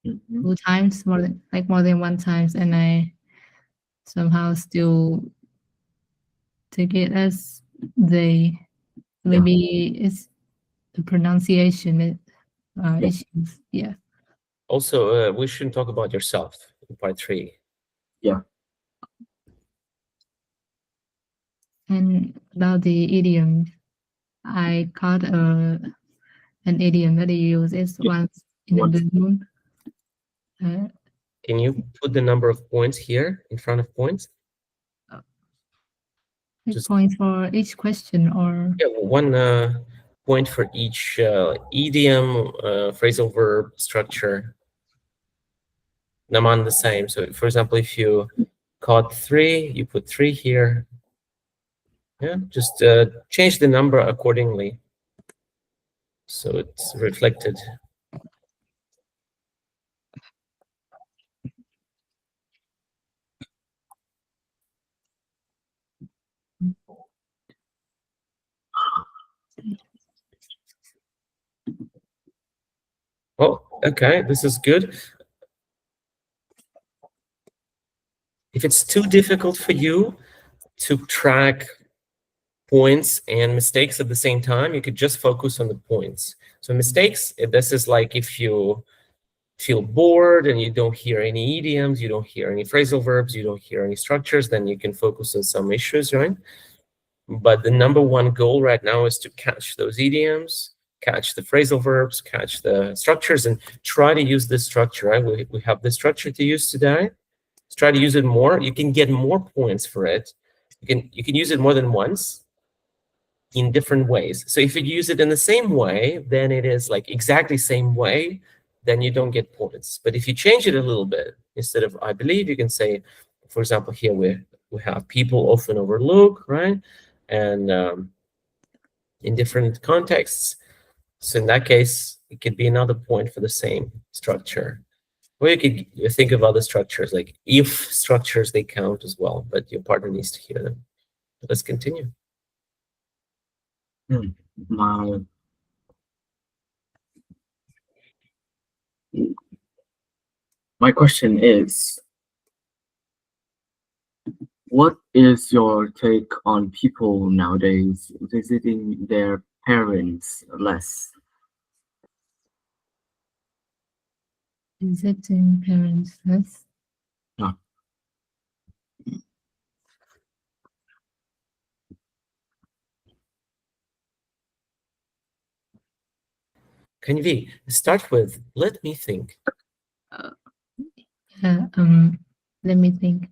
Mhm. 2 times more than 1 times, and I somehow still take it as they. Maybe it's the pronunciation Yeah. issues. Yeah. Also, we shouldn't talk about yourself in part 3. And about the idiom, I caught an idiom that you use is Yeah. once in a Once. blue moon. Can you put the number of points here in front of points? Just- Points for each question or Yeah, 1 point for each idiom, phrasal verb, structure. Them on the same. So, for example, if you caught 3, you put 3 here. Yeah, just change the number accordingly, so it's reflected. Oh, okay, this is good. If it's too difficult for you to track points and mistakes at the same time, you could just focus on the points. So mistakes, this is like if you feel bored and you don't hear any idioms, you don't hear any phrasal verbs, you don't hear any structures, then you can focus on some issues, right? But the number 1 goal right now is to catch those idioms, catch the phrasal verbs, catch the structures, and try to use this structure, right? We have this structure to use today. Let's try to use it more. You can get more points for it. You can use it more than once in different ways. So if you use it in the same way, then it is like exactly same way, then you don't get points. But if you change it a little bit, instead of I believe, you can say, for example, here we have people often overlook, right? And in different contexts. So in that case, it could be another point for the same structure. Or you could think of other structures, like if structures, they count as well, but your partner needs to hear them. Let's continue. My question is, what is your take on people nowadays visiting their parents less? visiting parents. That's Can you start with, let me think. yeah, let me think.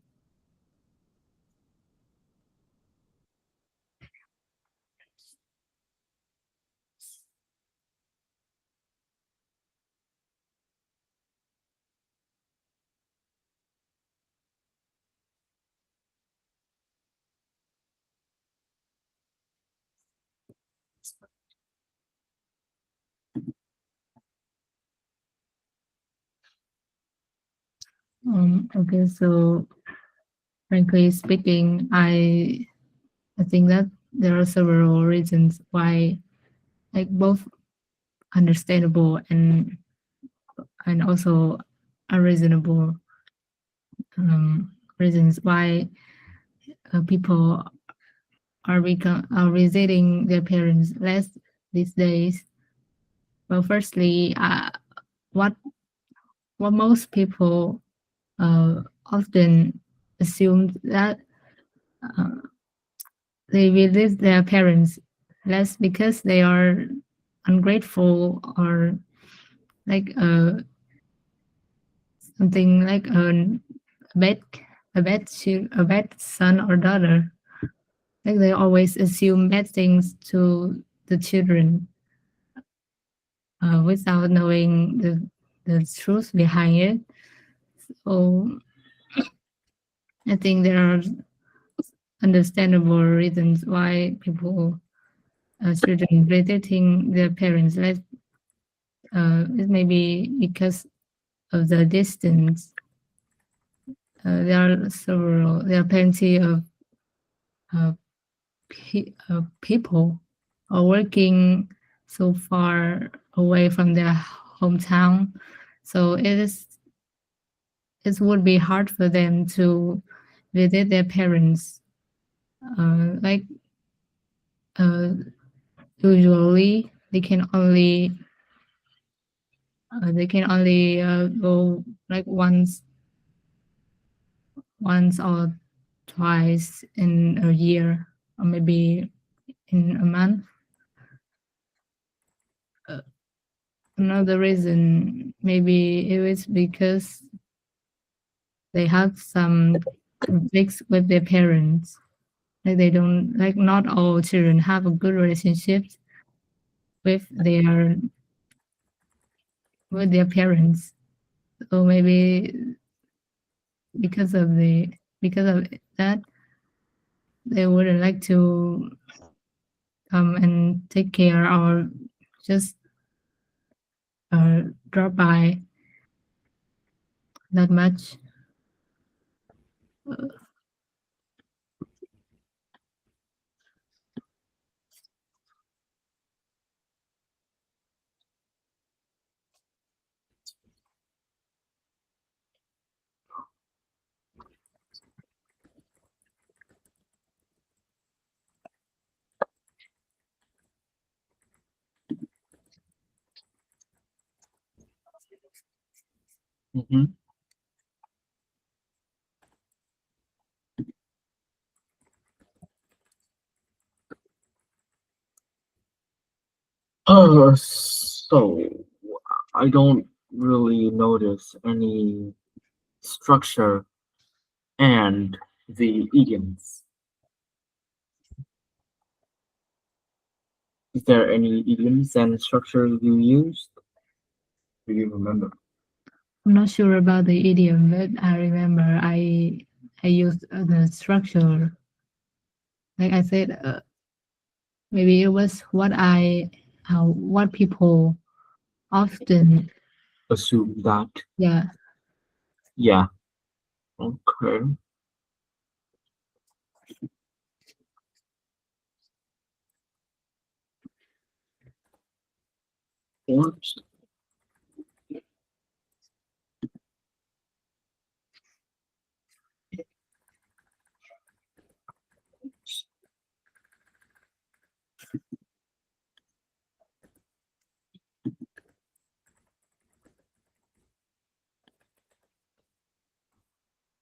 Okay, so frankly speaking, I think that there are several reasons why, like both understandable and also unreasonable reasons why people are visiting their parents less these days. Well, firstly, what most people often assume that they visit their parents less because they are ungrateful or like something like a bad son or daughter. Like they always assume bad things to the children without knowing the truth behind it. So I think there are understandable reasons why people children visiting their parents less. It may be because of the distance. There are plenty of people are working so far away from their hometown, so it would be hard for them to visit their parents. Usually they can only go like once or twice in a year, or maybe in a month. Another reason maybe it is because they have some conflicts with their parents. Like they don't, like not all children have a good relationship with their parents. So maybe because of that, they wouldn't like to come and take care or just drop by that much. Mhm. So I don't really notice any structure and the idioms. Is there any idioms and structure you used? Do you remember? I'm not sure about the idiom, but I remember I used the structure. Like I said, maybe it was what people often, Assume that. yeah. Yeah. Okay. What?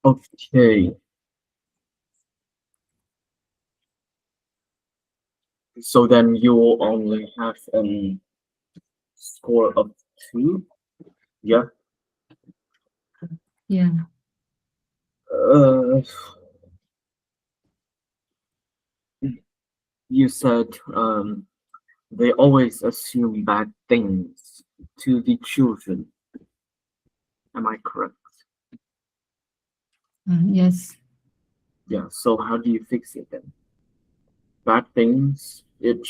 Okay. So then you will only have a score of 2. Yeah. Yeah. You said they always assume bad things to the children. Am I correct? Yes. Yeah. So how do you fix it then? Bad things. It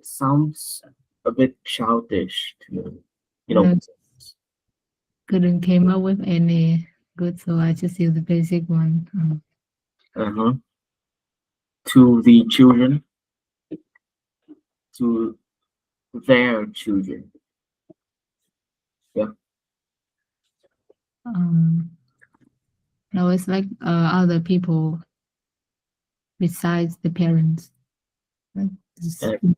sounds a bit childish to me. You know. Couldn't came up with any good, so I just used the basic one. Uh-huh. To the children, to their children. No, it's like other people besides the parents. Like this- And-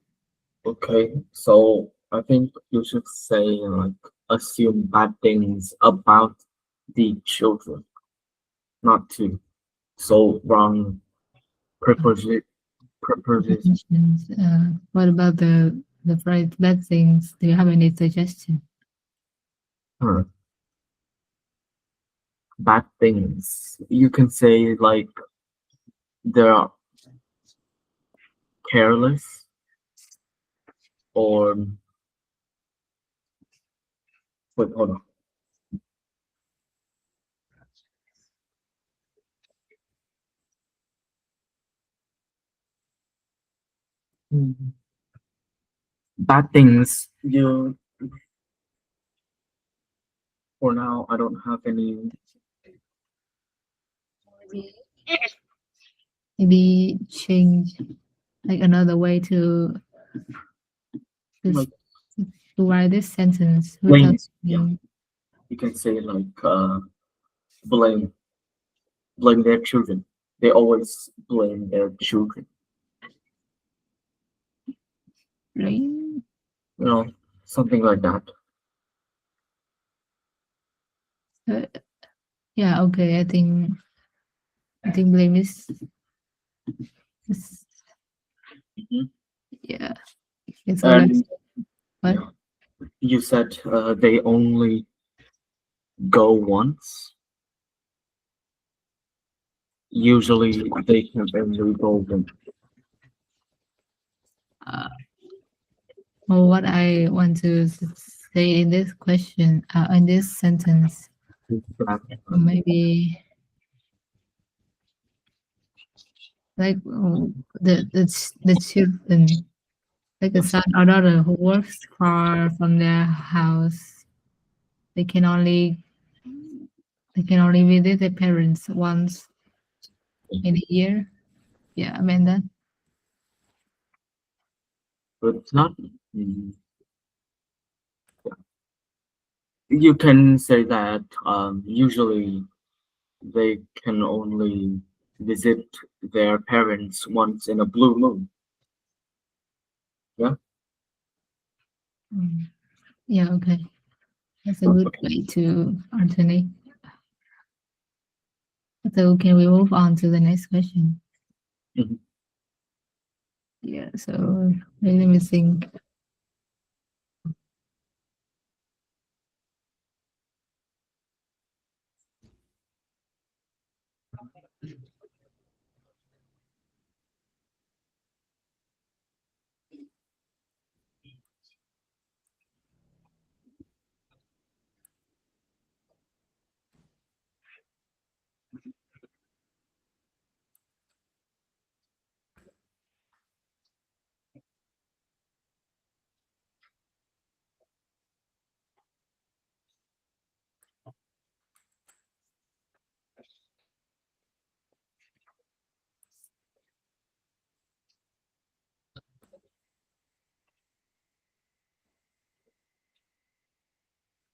Okay, so I think you should say like assume bad things about the children, not to. So wrong preposition. Prepositions. What about the phrase bad things? Do you have any suggestion? Huh. Bad things. You can say like they're careless or wait, hold on. Bad things. You for now I don't have any. Maybe change like another way to Like, to write this sentence Blame, without yeah. You can say like blame their children. They always blame their children. blame. You know, something like that. Yeah, okay. I think blame is Mhm. yeah. It's all And what? yeah, you said they only go once. Usually they can only go once. Well, what I want to say in this question, in this sentence, maybe like the children, like a son or daughter who works far from their house, they can only visit their parents once in a year. Yeah, I mean that. But it's not. You can say that usually they can only visit their parents once in a blue moon. Mm. Yeah, okay. That's a good way to alternate. So can we move on to the next question? Mhm. Yeah, so let me think.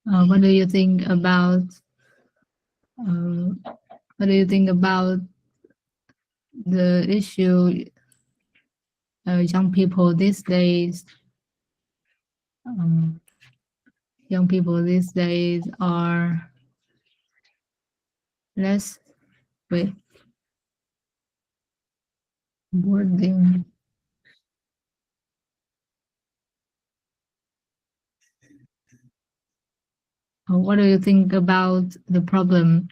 What do you think about the issue young people these days? Young people these days are less wait boarding. What do you think about the problem?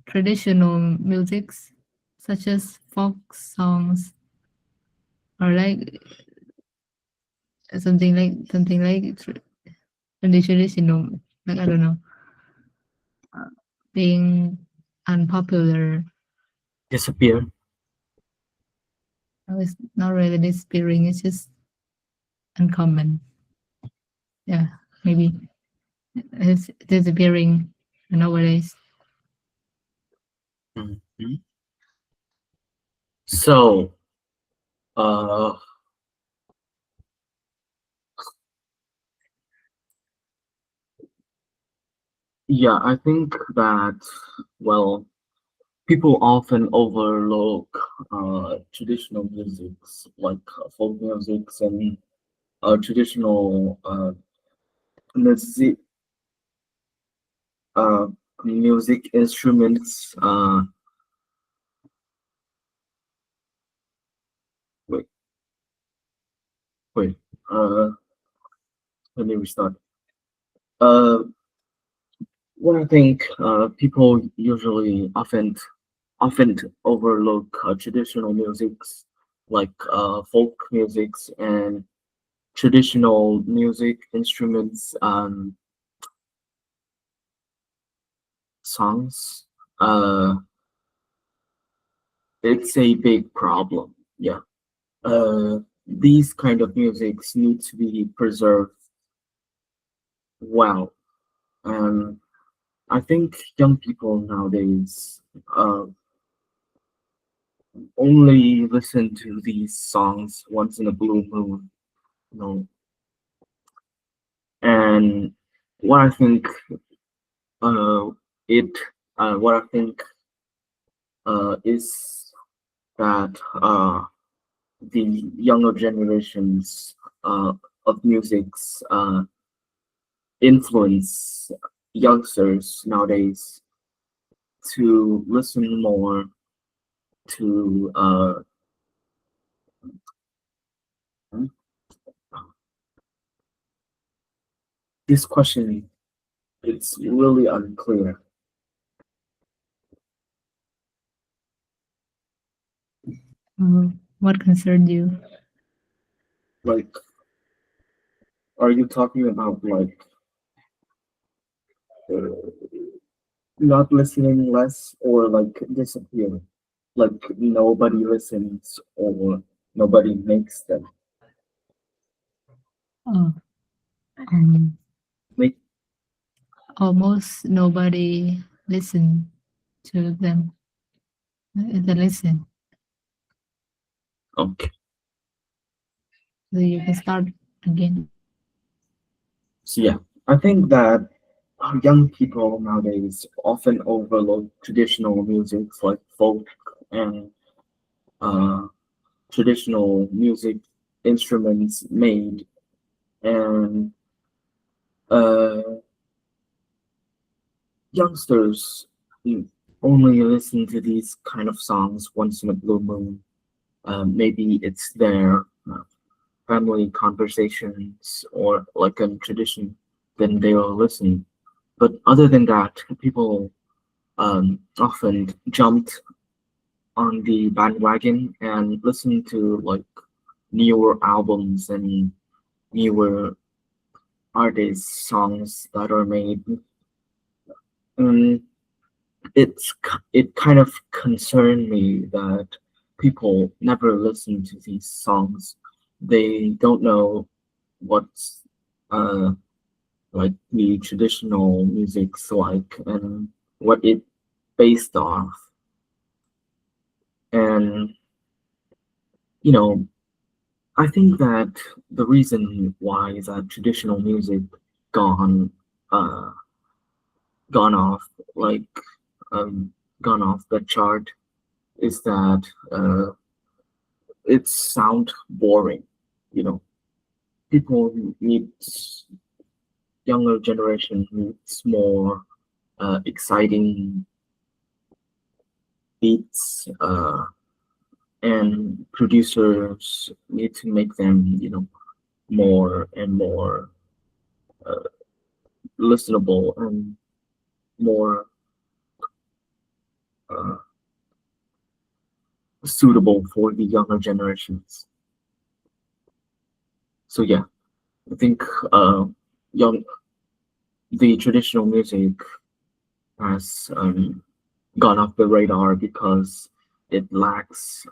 Traditional musics such as folk songs or like something like traditional, like I don't know, being unpopular. Disappear. No, it's not really disappearing. It's just uncommon. Yeah, maybe it's disappearing nowadays. Mhm. So, uh, yeah, I think that, well, people often overlook traditional musics like folk musics and traditional music, uh, music instruments. Wait, wait. Uh, Let me restart. Uh, what I think people usually often overlook traditional musics like folk musics and traditional music instruments songs. Uh, it's a big problem. Yeah. These kind of musics need to be preserved well. And I think young people nowadays only listen to these songs once in a blue moon, you know. And what I think uh it what I think is that the younger generations of music's influence youngsters nowadays to listen more to this question. It's really unclear. What concerned you? Like, are you talking about like uh, not listening less or like disappearing? Like nobody listens or nobody makes them. Oh, um, Make almost nobody listen to them. The listen. okay. So you can start again. So yeah, I think that young people nowadays often overlook traditional music like folk and uh, traditional music instruments made and uh, youngsters only listen to these kind of songs once in a blue moon. Maybe it's their family conversations or like a tradition, then they'll listen. But other than that, people often jumped on the bandwagon and listened to like newer albums and newer artists' songs that are made. And it kind of concerned me that people never listen to these songs. They don't know what's uh like the traditional music's like and what it based off. And you know, I think that the reason why is that traditional music gone uh gone off like um gone off the chart is that it sound boring. You know, people need younger generation needs more exciting beats, and producers need to make them, you know, more and more uh, listenable and more uh, suitable for the younger generations. So yeah, I think young the traditional music has gone off the radar because it lacks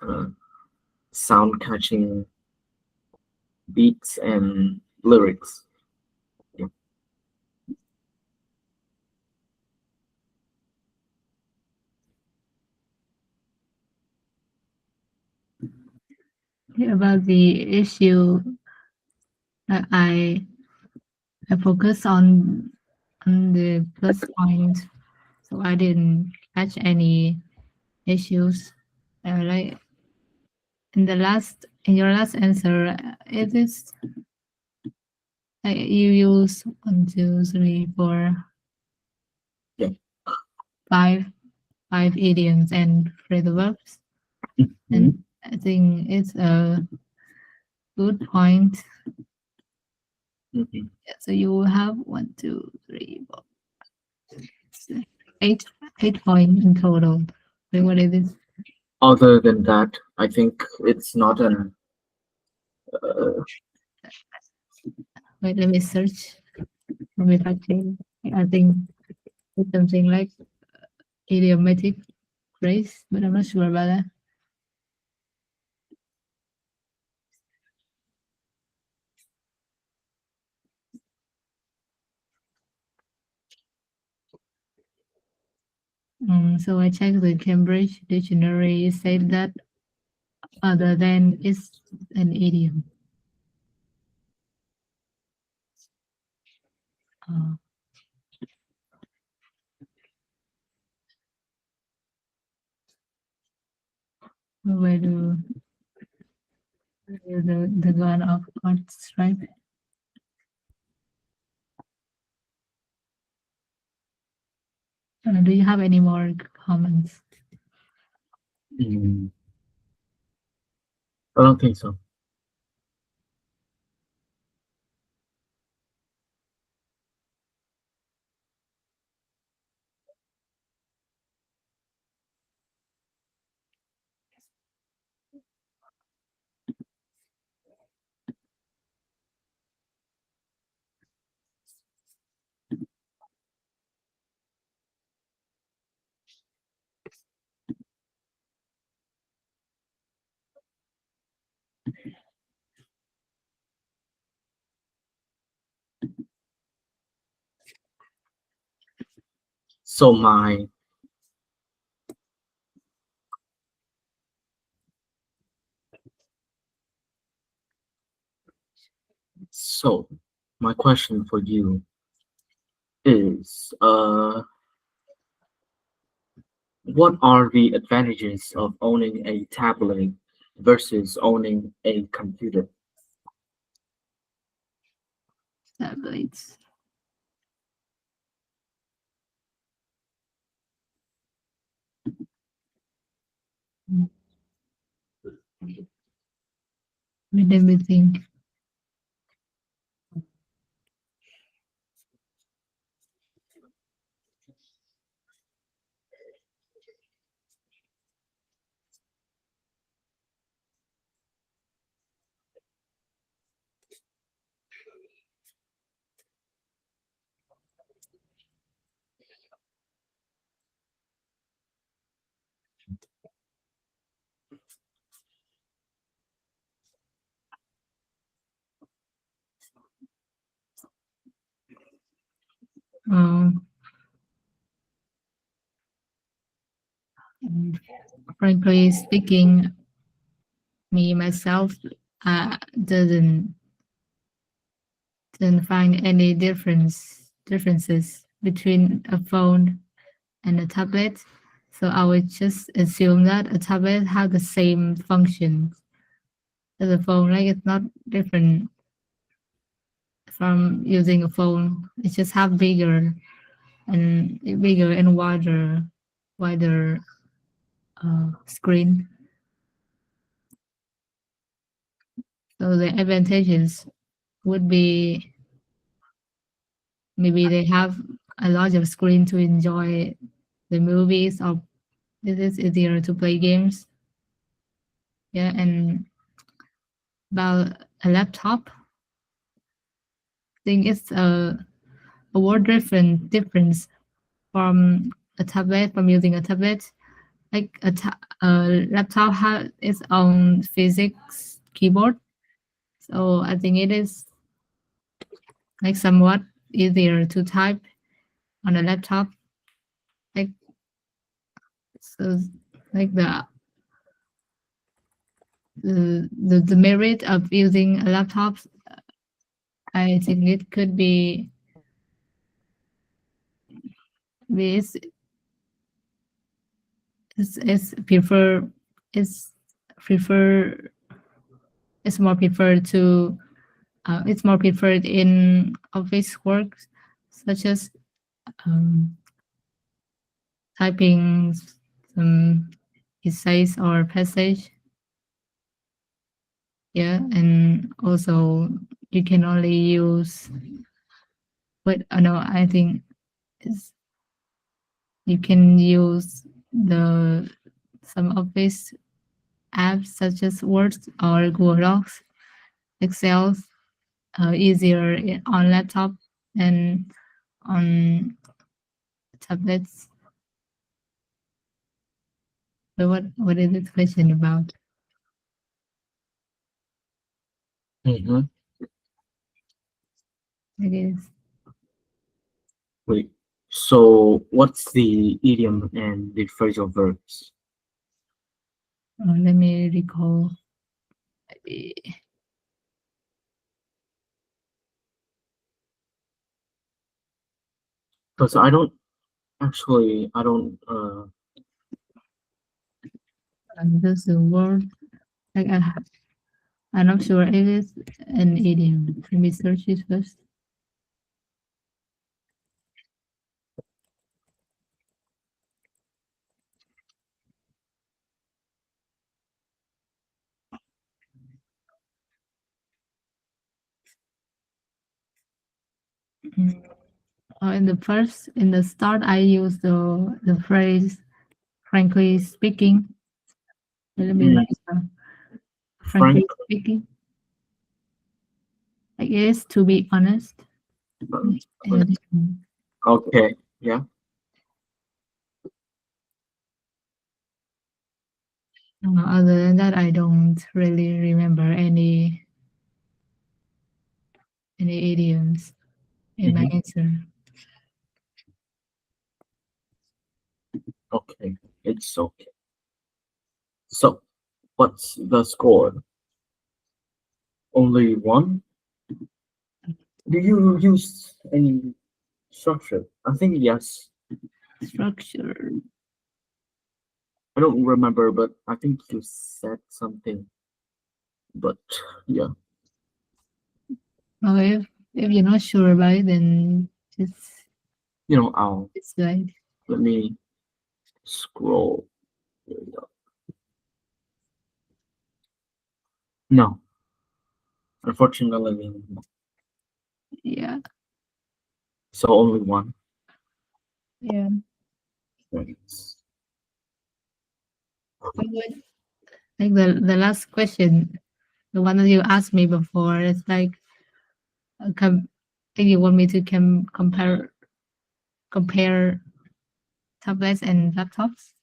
sound catching beats and lyrics. Yeah. about the issue that I focus on the plus point, so I didn't catch any issues. Like in your last answer, it is you use 1, 2, 3, 4, Yeah. five idioms and phrasal verbs, and I think it's a good point. Mhm. Yeah, so you will have 1, 2, 3, 4, 6, 8 points in total. So what is it? Other than that, I think it's not an Wait, let me search. Let me fact check. I think it's something like idiomatic phrase, but I'm not sure about that. So I checked the Cambridge dictionary. It said that other than is an idiom. Where do the gun of arts, right? Do you have any more comments? I don't think so. So my question for you is what are the advantages of owning a tablet versus owning a computer? Tablets. Let me think. Frankly speaking, me myself doesn't find any differences between a phone and a tablet. So I would just assume that a tablet has the same functions as a phone. Like it's not different from using a phone. It just have bigger and wider screen. So the advantages would be maybe they have a larger screen to enjoy the movies, or it is easier to play games. Yeah, and about a laptop, I think it's a word difference from a tablet, from using a tablet. Like a laptop has its own physics keyboard, so I think it is like somewhat easier to type on a laptop. Like so, like the merit of using a laptop, I think it could be this is prefer is prefer it's more preferred to it's more preferred in office work such as typing some essays or passage. Yeah, and also you can only use no, I think it's, you can use some office apps such as Word or Google Docs, Excel, easier on laptop and on tablets. So what is this question about? Mm-hmm. I guess. Wait. So what's the idiom and the phrasal verbs? Let me recall. Because I don't Just the word. Like I'm not sure if it's an idiom. Let me search it first. In the start, I use the phrase "frankly speaking." Let me write it down. Frankly speaking, I guess to be honest. And, Okay, yeah. other than that, I don't really remember any idioms in my answer. Okay, it's okay. So, what's the score? Only one? Do you use any structure? I think yes. Structure. I don't remember, but I think you said something. But yeah. Oh, if you're not sure about it, then just I'll slide. let me scroll. There we go. No. Unfortunately, no. Yeah. So only one. Yeah. Thanks. Like the last question, the one that you asked me before, it's like you want me to compare tablets and laptops.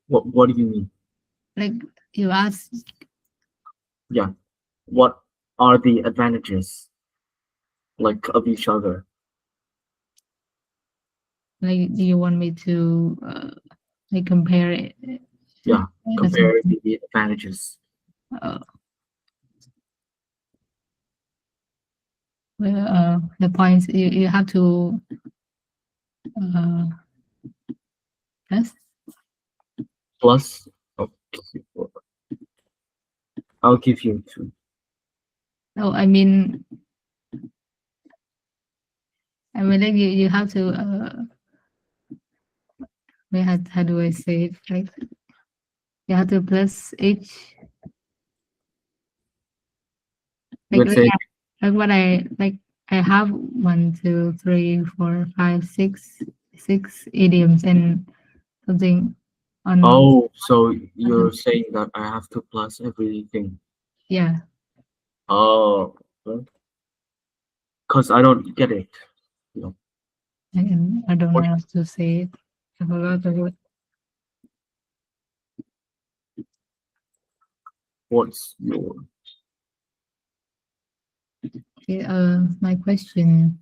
What do you mean? Like you asked, Yeah. What are the advantages like of each other? like, do you want me to like compare it? Yeah, compare the advantages. The points you have to yes. Plus, okay, I'll give you two. No, I mean like you have to how do I say it? Like you have to plus each. Let's say Like what I have 1, 2, 3, 4, 5, 6 idioms and something on. oh, so you're saying that I have to plus everything. Yeah. Oh, because I don't get it. I don't know how to say it. I forgot the word. What's your Okay, my question.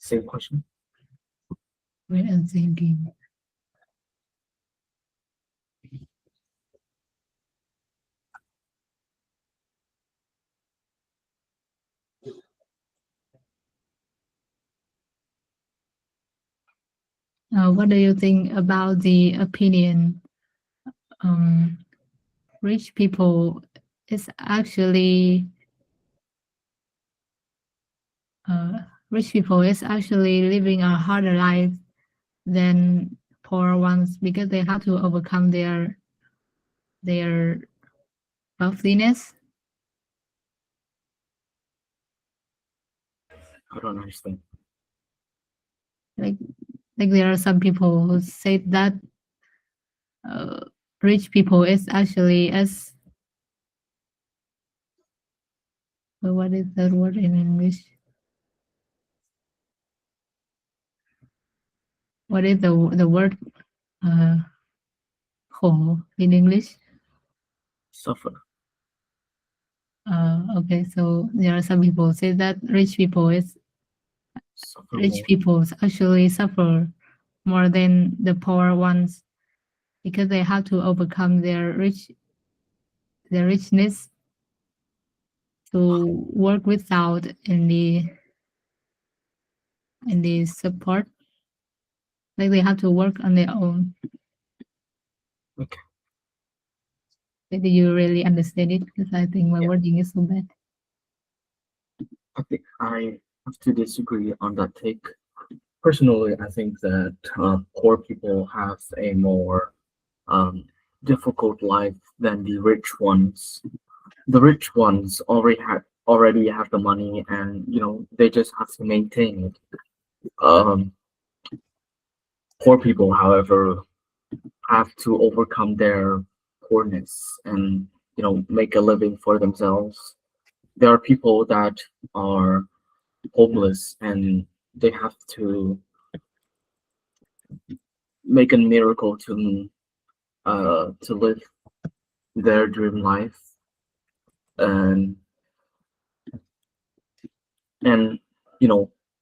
Same question. Wait, I'm thinking. What do you think about the opinion? Rich people is actually living a harder life than poor ones because they have to overcome their wealthiness. I don't understand. Like there are some people who say that rich people is actually as what is that word in English? What is the word khổ in English? Suffer. Okay, so there are some people say that rich people Suffer more. actually suffer more than the poor ones because they have to overcome their richness to work without any support. Like they have to work on their own. Okay. Do you really understand it? Because I think my Yeah. wording is so bad. I think I have to disagree on that take. Personally, I think that poor people have a more difficult life than the rich ones. The rich ones already have the money, and they just have to maintain it. Poor people, however, have to overcome their poorness and make a living for themselves. There are people that are homeless and they have to make a miracle to live their dream life, and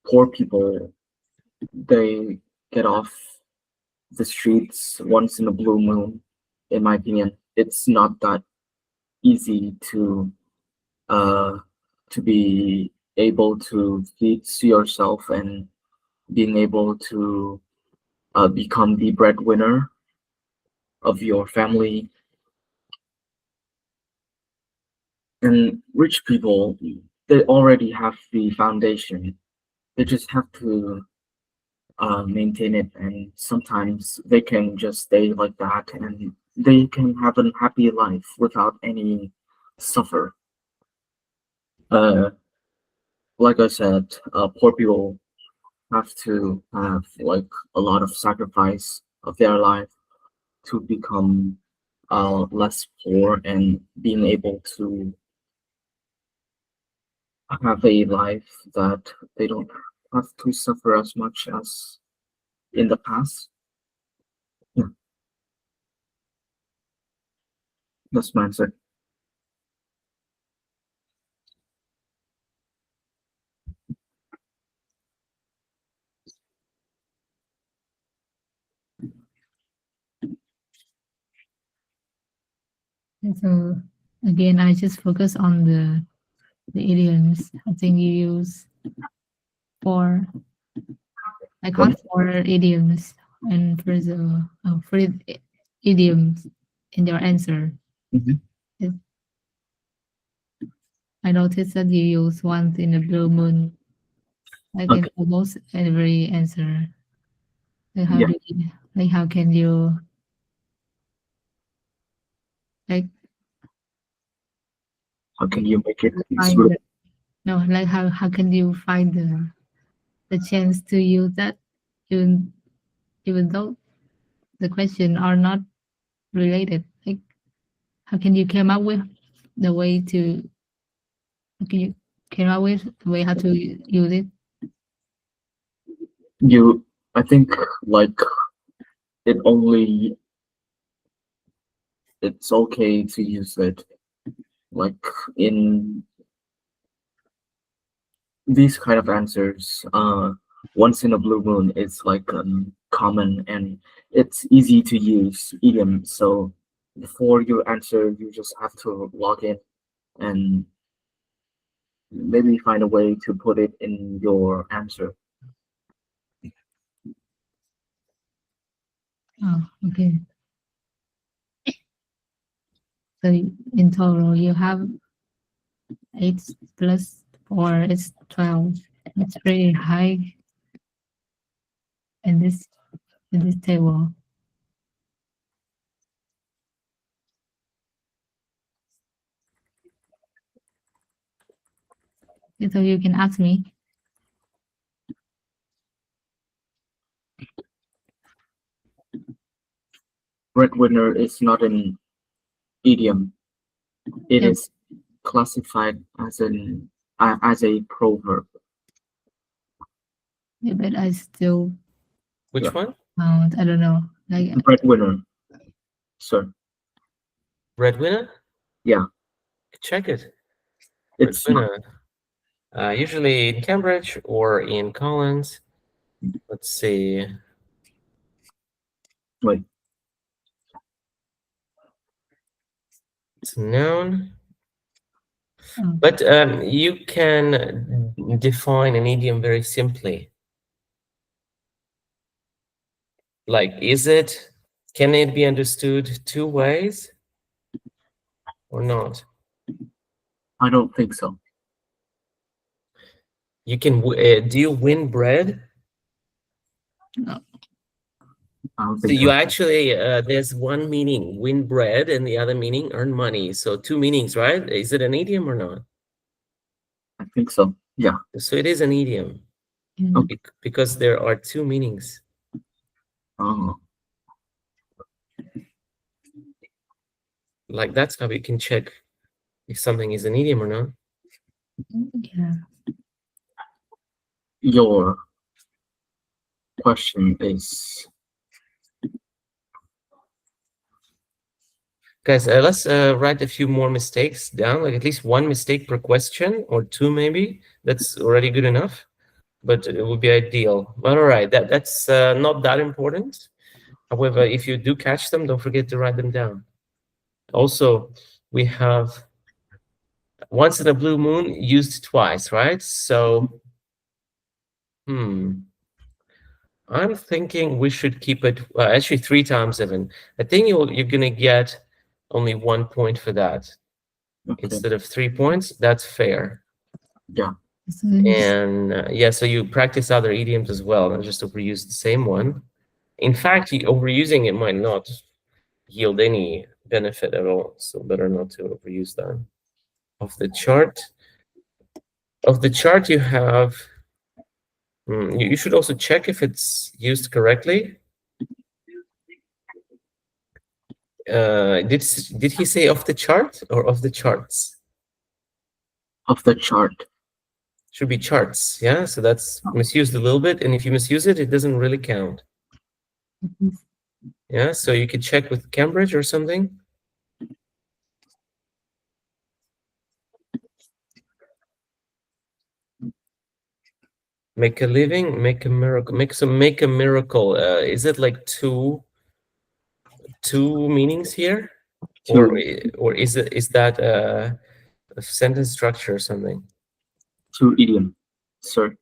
poor people, they get off the streets once in a blue moon. In my opinion, it's not that easy to be able to feed yourself and being able to become the breadwinner of your family. And rich people, they already have the foundation. They just have to maintain it, and sometimes they can just stay like that and they can have a happy life without any suffer. Like I said, poor people have to have like a lot of sacrifice of their life to become less poor and being able to have a life that they don't have to suffer as much as in the past. Yeah. That's my answer. And so again, I just focus on the idioms. I think you use four. I count 4 idioms and for the idioms in your answer. Mhm. I noticed that you use once in a blue moon, like in Okay. almost every answer. Like how Yeah. how can you like How can you make it find suitable? like how can you find the chance to use that even though the question are not related? Like how can you come up with the way to how can you came up with the way how to use it? I think like it's okay to use it like in these kind of answers. once in a blue moon is like common and it's easy to use idiom. So before you answer, you just have to log in and maybe find a way to put it in your answer. Oh, okay. So in total, you have 8 plus 4 is 12. It's pretty high in this table. Okay, so you can ask me. Breadwinner is not an idiom. It Yep. is classified as a proverb. Yeah, but I still Which Yeah. one? found, I don't know, like, Breadwinner, sir. Breadwinner? Yeah. Check it. It's not. Breadwinner. Usually in Cambridge or in Collins. Let's see. Wait. It's a noun. oh, But you can define an idiom very simply. Like, can it be understood two ways or not? I don't think so. You can, do you win bread? I don't So think you so. actually, there's one meaning, win bread, and the other meaning, earn money. So two meanings, right? Is it an idiom or not? I think so. Yeah. So it is an idiom yeah. Okay. because there are two meanings. Oh. Like that's how you can check if something is an idiom or not. Yeah. Your question is Guys, let's write a few more mistakes down, like at least one mistake per question or two maybe. That's already good enough, but it would be ideal. But all right, that's not that important. However, if you do catch them, don't forget to write them down. Also, we have once in a blue moon used twice, right? So, I'm thinking we should keep it actually 3 times even. I think you're gonna get only 1 point for that okay. instead of 3 points. That's fair. Yeah. So it's- And yeah, so you practice other idioms as well, not just overuse the same one. In fact, overusing it might not yield any benefit at all, so better not to overuse that. Of the chart you have, you should also check if it's used correctly. Did he say off the chart or of the charts? Of the chart. Should be charts, yeah? So that's misused a little bit, and if you misuse it, it doesn't really count. Yeah, so you could check with Cambridge or something. Make a living, make a miracle, make a miracle. Is it like two meanings here? Or is that a sentence structure or something? Two idiom, sir.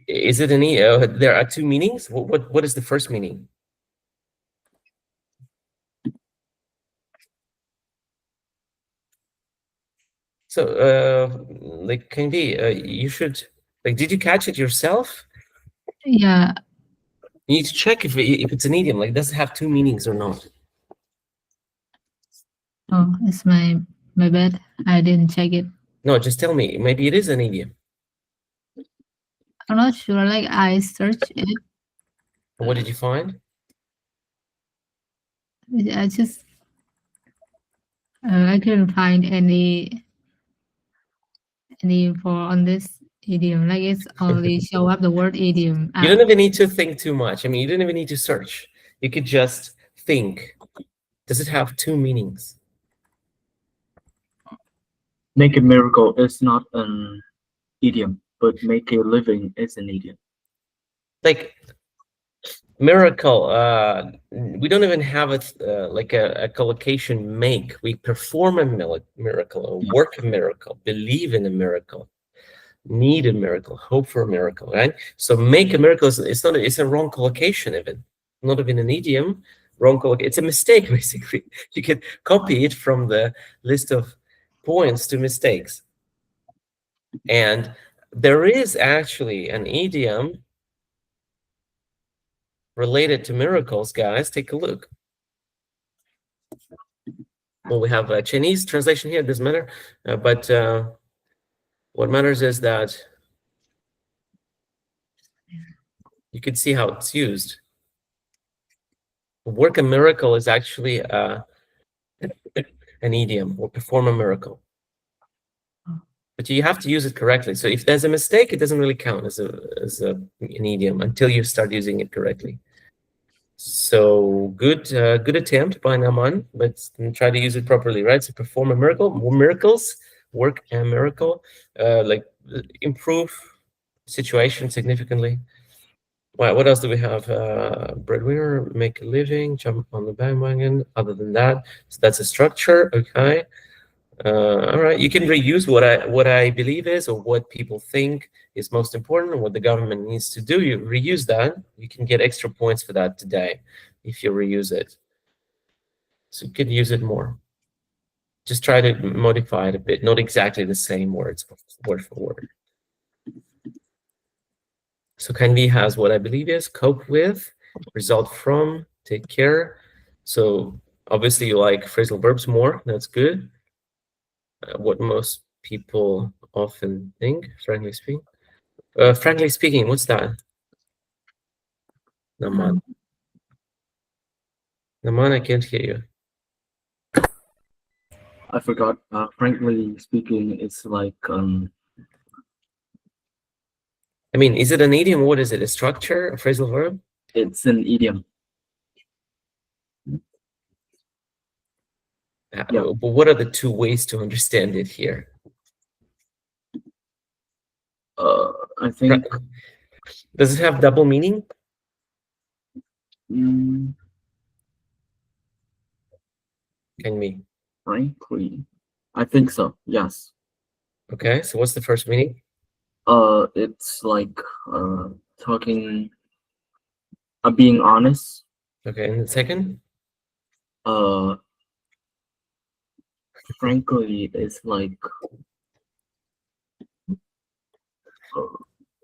Is it any? There are two meanings. What is the first meaning? So like Candy, you should like. Did you catch it yourself? yeah. You need to check if it's an idiom. Like, does it have two meanings or not? Oh, it's my bad. I didn't check it. No, just tell me. Maybe it is an idiom. I'm not sure. Like I searched it. What did you find? I just I couldn't find any info on this idiom. Like it's only show up the word idiom. You don't even need to think too much. I mean, you don't even need to search. You could just think. Does it have two meanings? Make a miracle is not an idiom. but make a living is an idiom. Like miracle, we don't even have it like a collocation make. We perform a miracle, or work a miracle, believe in a miracle, need a miracle, hope for a miracle, right? So make a miracle is it's a wrong collocation, even not even an idiom. Wrong collocation. It's a mistake, basically. You can copy it from the list of points to mistakes. And there is actually an idiom related to miracles, guys. Take a look. Well, we have a Chinese translation here. It doesn't matter. But what matters is that you can see how it's used. Work a miracle is actually an idiom, or perform a miracle. But you have to use it correctly. So if there's a mistake, it doesn't really count as an idiom until you start using it correctly. So good attempt by Naman, but try to use it properly, right? So perform a miracle, more miracles, work a miracle, like improve situation significantly. Well, what else do we have? Breadwinner, make a living, jump on the bandwagon. Other than that, so that's a structure. Okay. All right. You can reuse what I believe is, or what people think is most important, and what the government needs to do. You reuse that. You can get extra points for that today if you reuse it. So you could use it more. Just try to modify it a bit. Not exactly the same words, word for word. So can be has what I believe is cope with, result from, take care. So obviously you like phrasal verbs more. That's good. What most people often think, frankly speaking. Frankly speaking, what's that? Naman. Naman, I can't hear you. I forgot. Frankly speaking, it's like I mean, is it an idiom? What is it? A structure, a phrasal verb? it's an idiom. Yeah. But what are the two ways to understand it here? I think. Does it have double meaning? Mm, Can be. frankly, I think so. Yes. Okay, so what's the first meaning? It's like talking, being honest. Okay, and the second? Frankly, it's like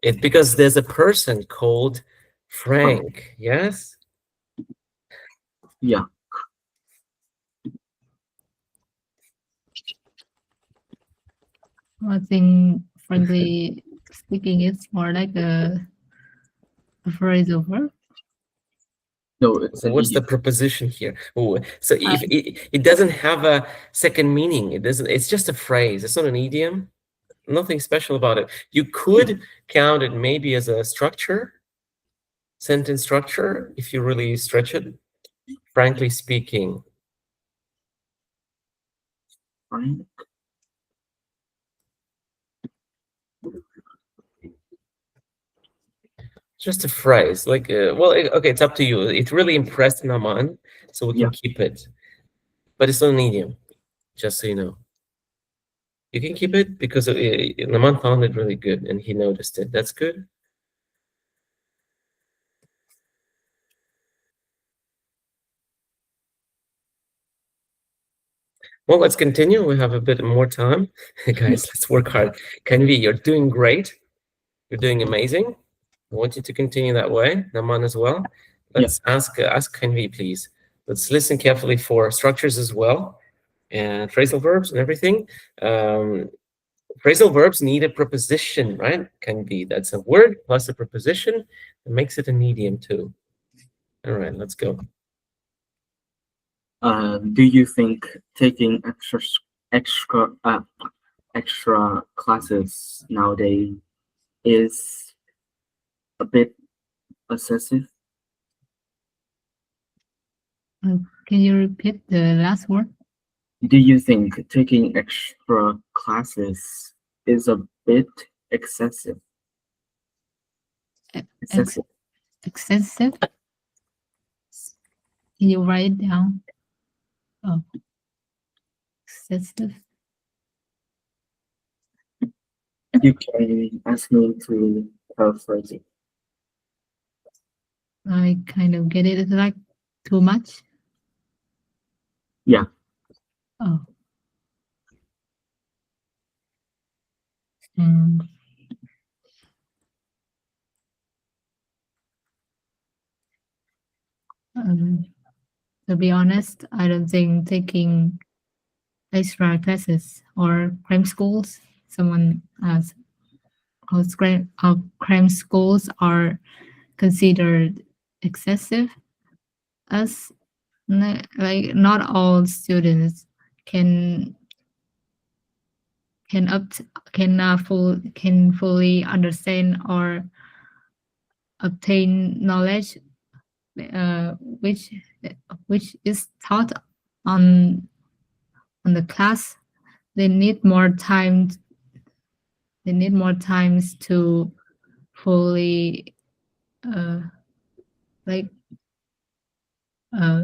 It's because there's a person called Frank, yes? yeah. I think frankly speaking, it's more like a phrasal verb. No, it's So an what's the idiom. preposition here? Oh, so if it doesn't have a second meaning, it doesn't. It's just a phrase. It's not an idiom. Nothing special about it. You could count it maybe as a structure, sentence structure, if you really stretch it. Frankly speaking, Frank. just a phrase. Like, okay, it's up to you. It really impressed Naman, so we can keep it. But it's not an idiom, just so you know. You can keep it because Naman found it really good and he noticed it. That's good. Well, let's continue. We have a bit more time. Guys, let's work hard. Kanvi, you're doing great. You're doing amazing. I want you to continue that way. Naman as well. Let's ask Kanvi, please. Let's listen carefully for structures as well, and phrasal verbs and everything. Phrasal verbs need a preposition, right? Kanvi, that's a word plus a preposition. It makes it an idiom too. All right, let's go. Do you think taking extra classes nowadays is a bit excessive? Can you repeat the last word? Do you think taking extra classes is a bit Excessive. Ex- Excessive. Excessive. Can you write it down? Oh, excessive. You can ask me to paraphrase it. I kind of get it. It's like too much. Yeah. Oh. Mm. To be honest, I don't think taking extra classes or cram schools, someone has cram schools are considered excessive, as like not all students can can up can fully understand or obtain knowledge uh, which which is taught on the class. They need more time. They need more times to fully like uh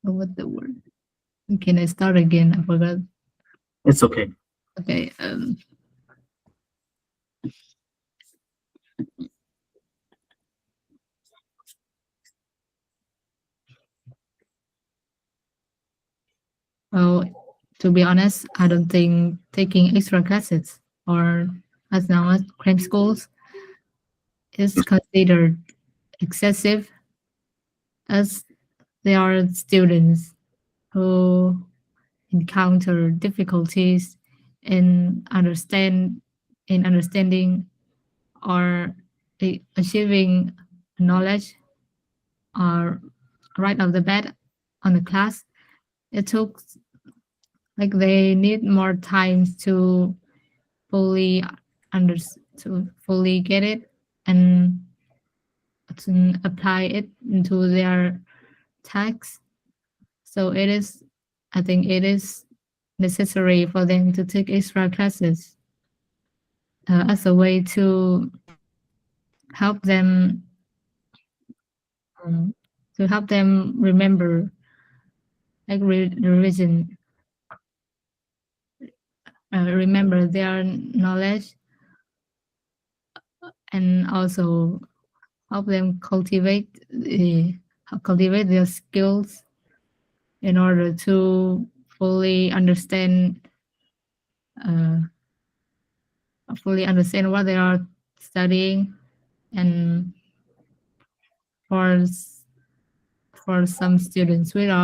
what the word? Can I start again? I forgot. It's okay. Okay. Well, to be honest, I don't think taking extra classes or as now as cram schools is considered excessive, as they are students who encounter difficulties in understanding or achieving knowledge or right off the bat on the class. It took like they need more time to fully under to fully get it and to apply it into their tasks. So it is, I think it is necessary for them to take extra classes as a way to help them um, remember like revision, remember their knowledge, and also help them cultivate their skills in order to fully understand uh, what they are studying. And for some students which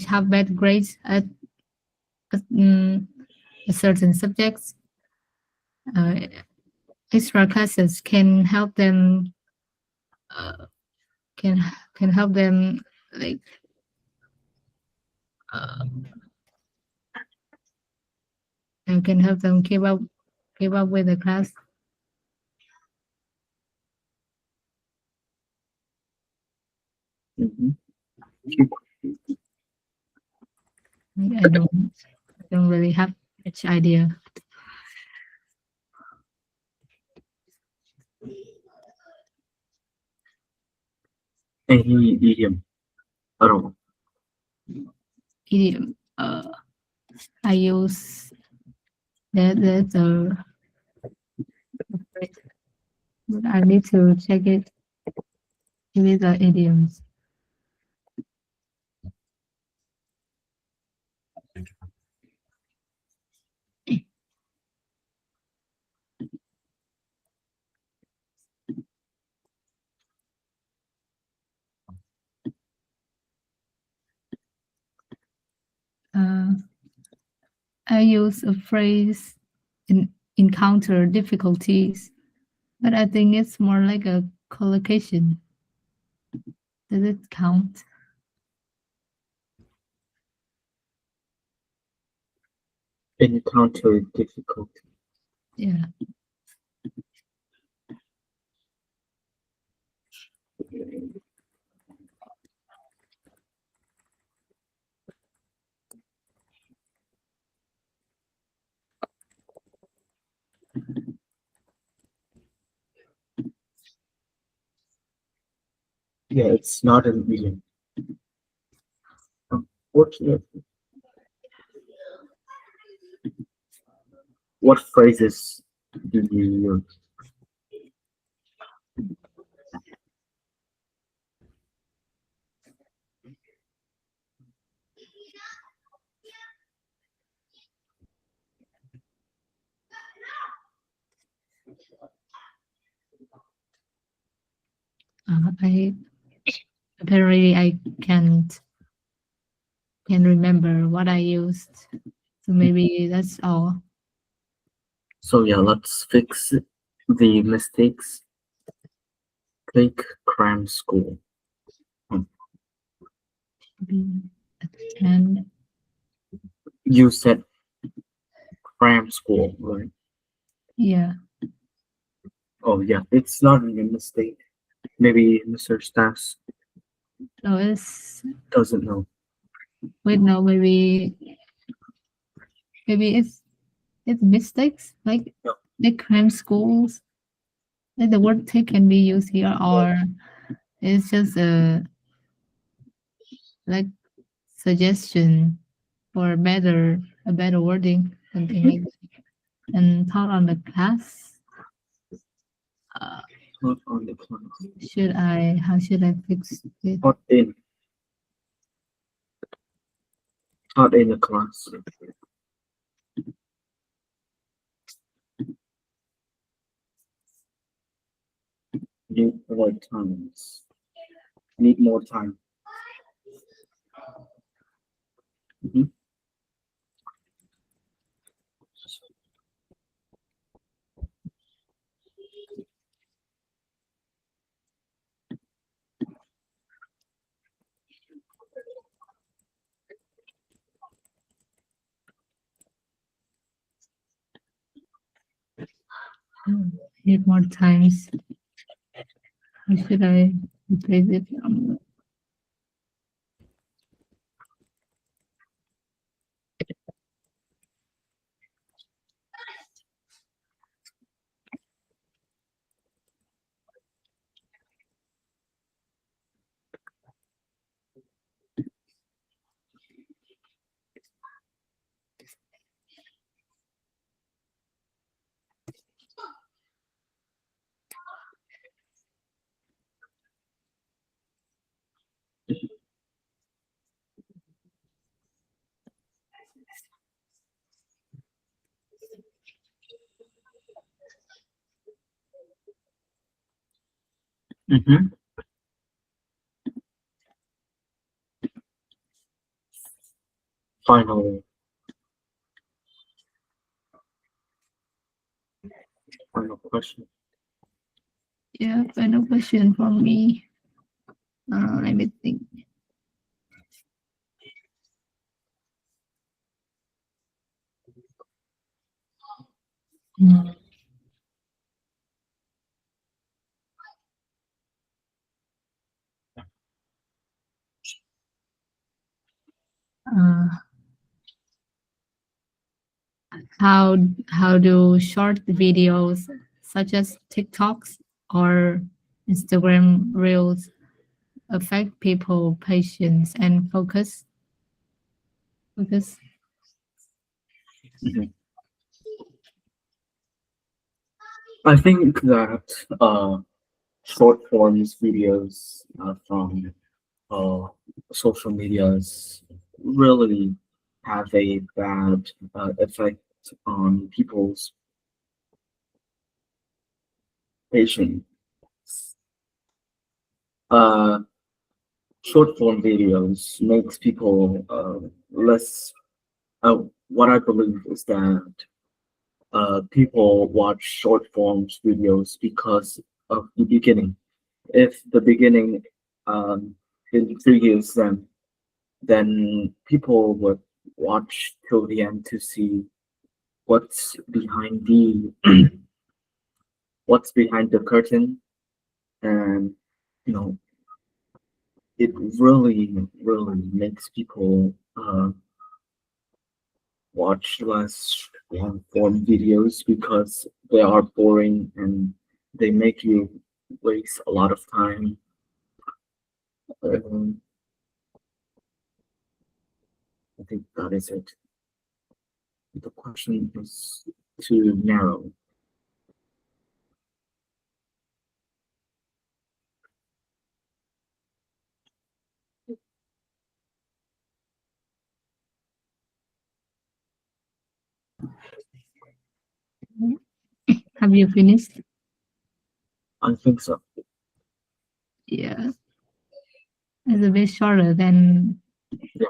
have bad grades at mm, certain subjects, uh, extra classes can help them can help them like and can help them keep up with the class. Mhm. I don't really have much idea. Any idiom at all? Idiom. I use that's a but I need to check it. It is the idioms. I use a phrase encounter difficulties, but I think it's more like a collocation. Does it count? Encounter difficulty. Yeah. Yeah, it's not an idiom. Unfortunately. What phrases do you use? I apparently I can't can remember what I used. So maybe that's all. So yeah, let's fix the mistakes. Take cram school. Maybe at the end. You said cram school, right? Yeah. Oh yeah, it's not a mistake. Maybe Mr. Stas So it's doesn't know. wait no maybe it's mistakes like Yeah. the crime schools. Like the word take can be used here or it's just a like suggestion for a better wording, something like that. And taught on the class. Not on the class. How should I fix it? Not in. Not in the class. Need more times. Need more time. Mhm. Need more times. How should I replace it? Mhm. Final question. Yeah, final question for me. Let me think. Hmm. Uh, how do short videos such as TikToks or Instagram Reels affect people patience and focus? Focus. I think that short forms videos from social medias really have a bad effect on people's patience. Uh, Short form videos makes people less. What I believe is that people watch short forms videos because of the beginning. If the beginning intrigues them, then people would watch till the end to see what's behind the what's behind the curtain, and you know it really makes people watch less long form videos because they are boring and they make you waste a lot of time I think that is it. The question is too narrow. Have you finished? I think so. Yeah. It's a bit shorter than. Yeah.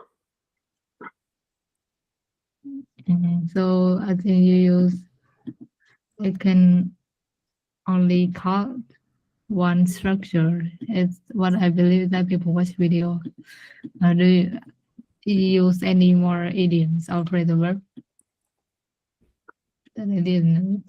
So I think you use. It can only count one structure. It's what I believe that people watch video. Do you use any more idioms or phrasal verb? That I didn't know.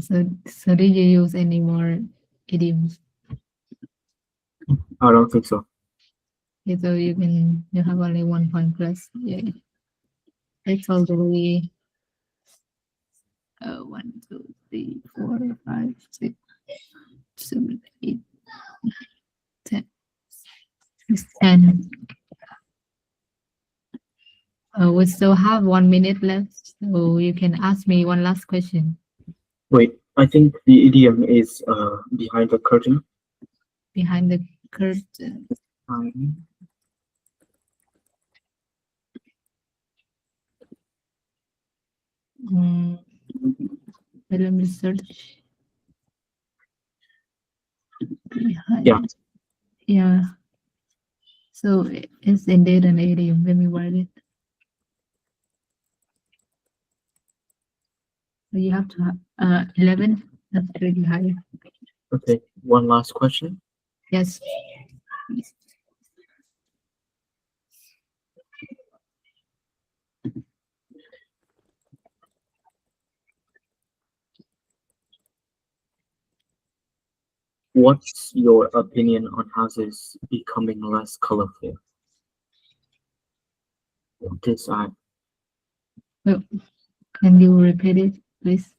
So did you use any more idioms? I don't think so. Okay, so you have only 1 point plus. Yeah. It's totally 1, 2, 3, 4, 5, 6, 7, 8, 10. It's 10. We still have 1 minute left, so you can ask me one last question. Wait, I think the idiom is behind the curtain. Behind the curtain. Let me search. Behind. Yeah. Yeah. So it's indeed an idiom. Let me write it. So you have to have 11. That's really high. Okay, one last question. Yes. What's your opinion on houses becoming less colorful? This Can you repeat it, please?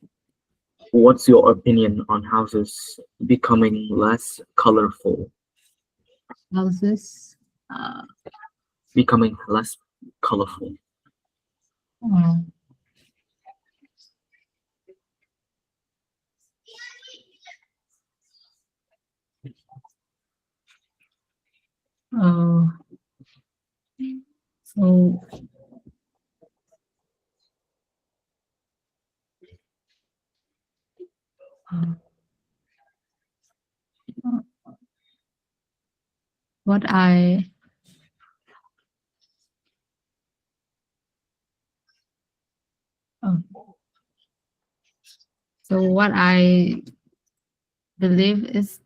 What's your opinion on houses becoming less colorful? Houses. Becoming less colorful. So what I so what I believe is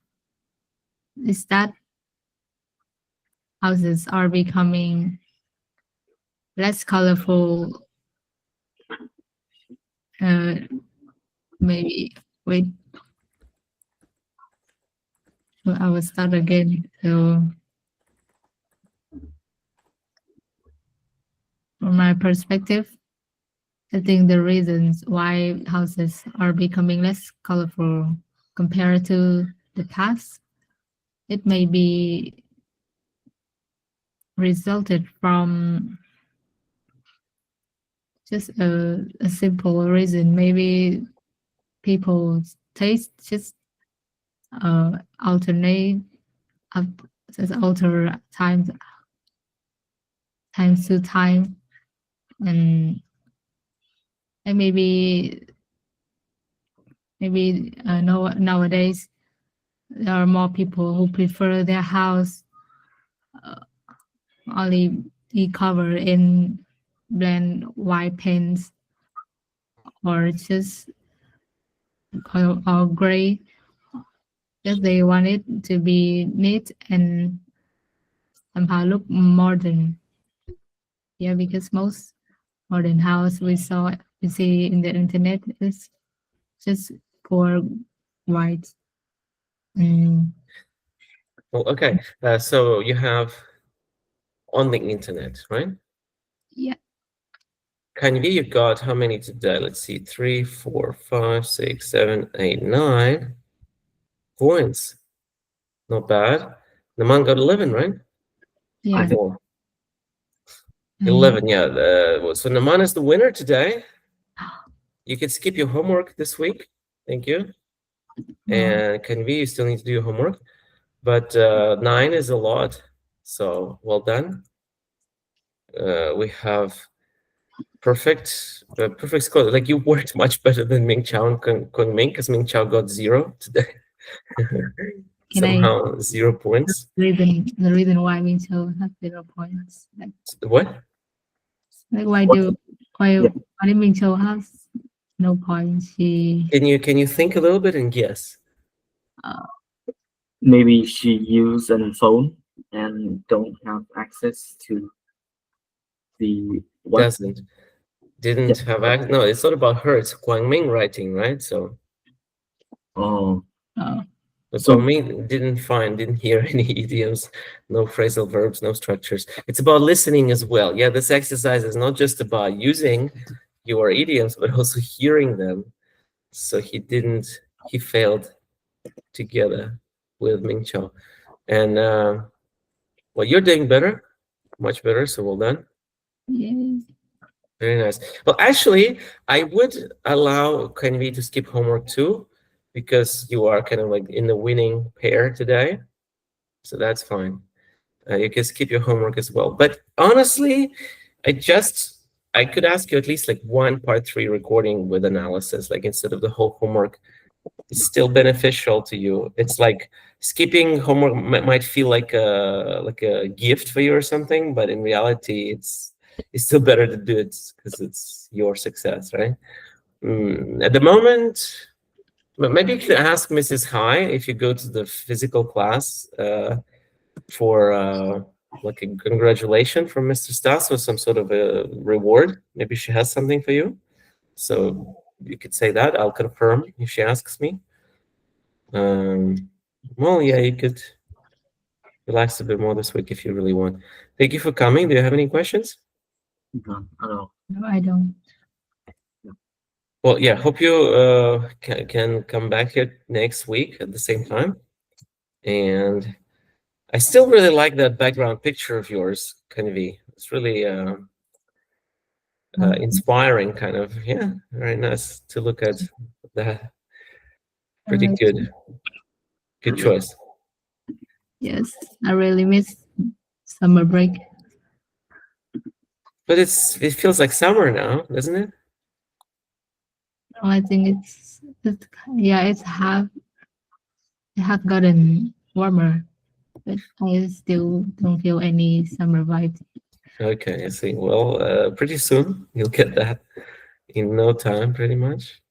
that houses are becoming less colorful. Maybe wait. So I will start again. So from my perspective, I think the reasons why houses are becoming less colorful compared to the past, it may be resulted from just a simple reason. Maybe people's taste just alternate just alter times to time, and maybe nowadays there are more people who prefer their house only be covered in blend white paints, or just or gray. Just they want it to be neat and somehow look modern. Yeah, because most modern house we see in the internet is just for white. Well, okay. So you have on the internet, right? Yeah. Can you got how many today? Let's see, 3, 4, 5, 6, 7, 8, 9 points. Not bad. The man got 11, right? Yeah. Or 11, yeah. So Naman is the winner today. You can skip your homework this week. Thank you. And Kanvi, you still need to do your homework. But 9 is a lot. So well done. We have perfect score. Like you worked much better than Ming Chao and Kung Ming, because Ming Chao got 0 today. Somehow 0 points. The reason why Ming Chao has 0 points. Like What? why did Ming Chao have no points? Can you think a little bit and guess? Maybe she used a phone and don't have access to the Didn't have access. No, it's not about her. It's Guangming writing, right? So Guangming didn't hear any idioms, no phrasal verbs, no structures. It's about listening as well. Yeah, this exercise is not just about using your idioms, but also hearing them. So he failed together with Ming Chao. And well, you're doing better, much better, so well done. Yes. Very nice. Well, actually, I would allow Kanvi to skip homework too, because you are kind of like in the winning pair today. So that's fine. You can skip your homework as well. But honestly, I could ask you at least like one part 3 recording with analysis, like instead of the whole homework. It's still beneficial to you. It's like skipping homework might feel like a gift for you or something, but in reality, it's still better to do it because it's your success, right? At the moment, maybe you could ask Mrs. Hai if you go to the physical class for like a congratulation from Mr. Stas or some sort of a reward. Maybe she has something for you. So you could say that. I'll confirm if she asks me. Well, yeah, you could relax a bit more this week if you really want. Thank you for coming. Do you have any questions? No, No, I don't. Well, yeah, hope you can come back here next week at the same time. And I still really like that background picture of yours, Kanvi. It's really inspiring, kind of. Yeah, very nice to look at that. Pretty good. Good choice. Yes, I really miss summer break. But it feels like summer now, doesn't it? No, I think it have gotten warmer, but I still don't feel any summer vibes. Okay, I see. Well, pretty soon you'll get that in no time, pretty much.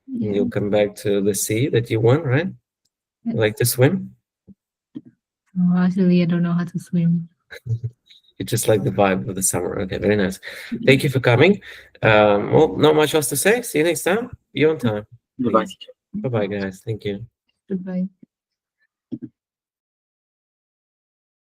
Yeah. And you'll come back to the sea that you want, right? You like to swim? Oh, actually, I don't know how to swim. You just like the vibe of the summer. Okay, very nice. Thank you for coming. Well, not much else to say. See you next time. Be on time. Goodbye. Bye-bye, guys. Thank you. Goodbye.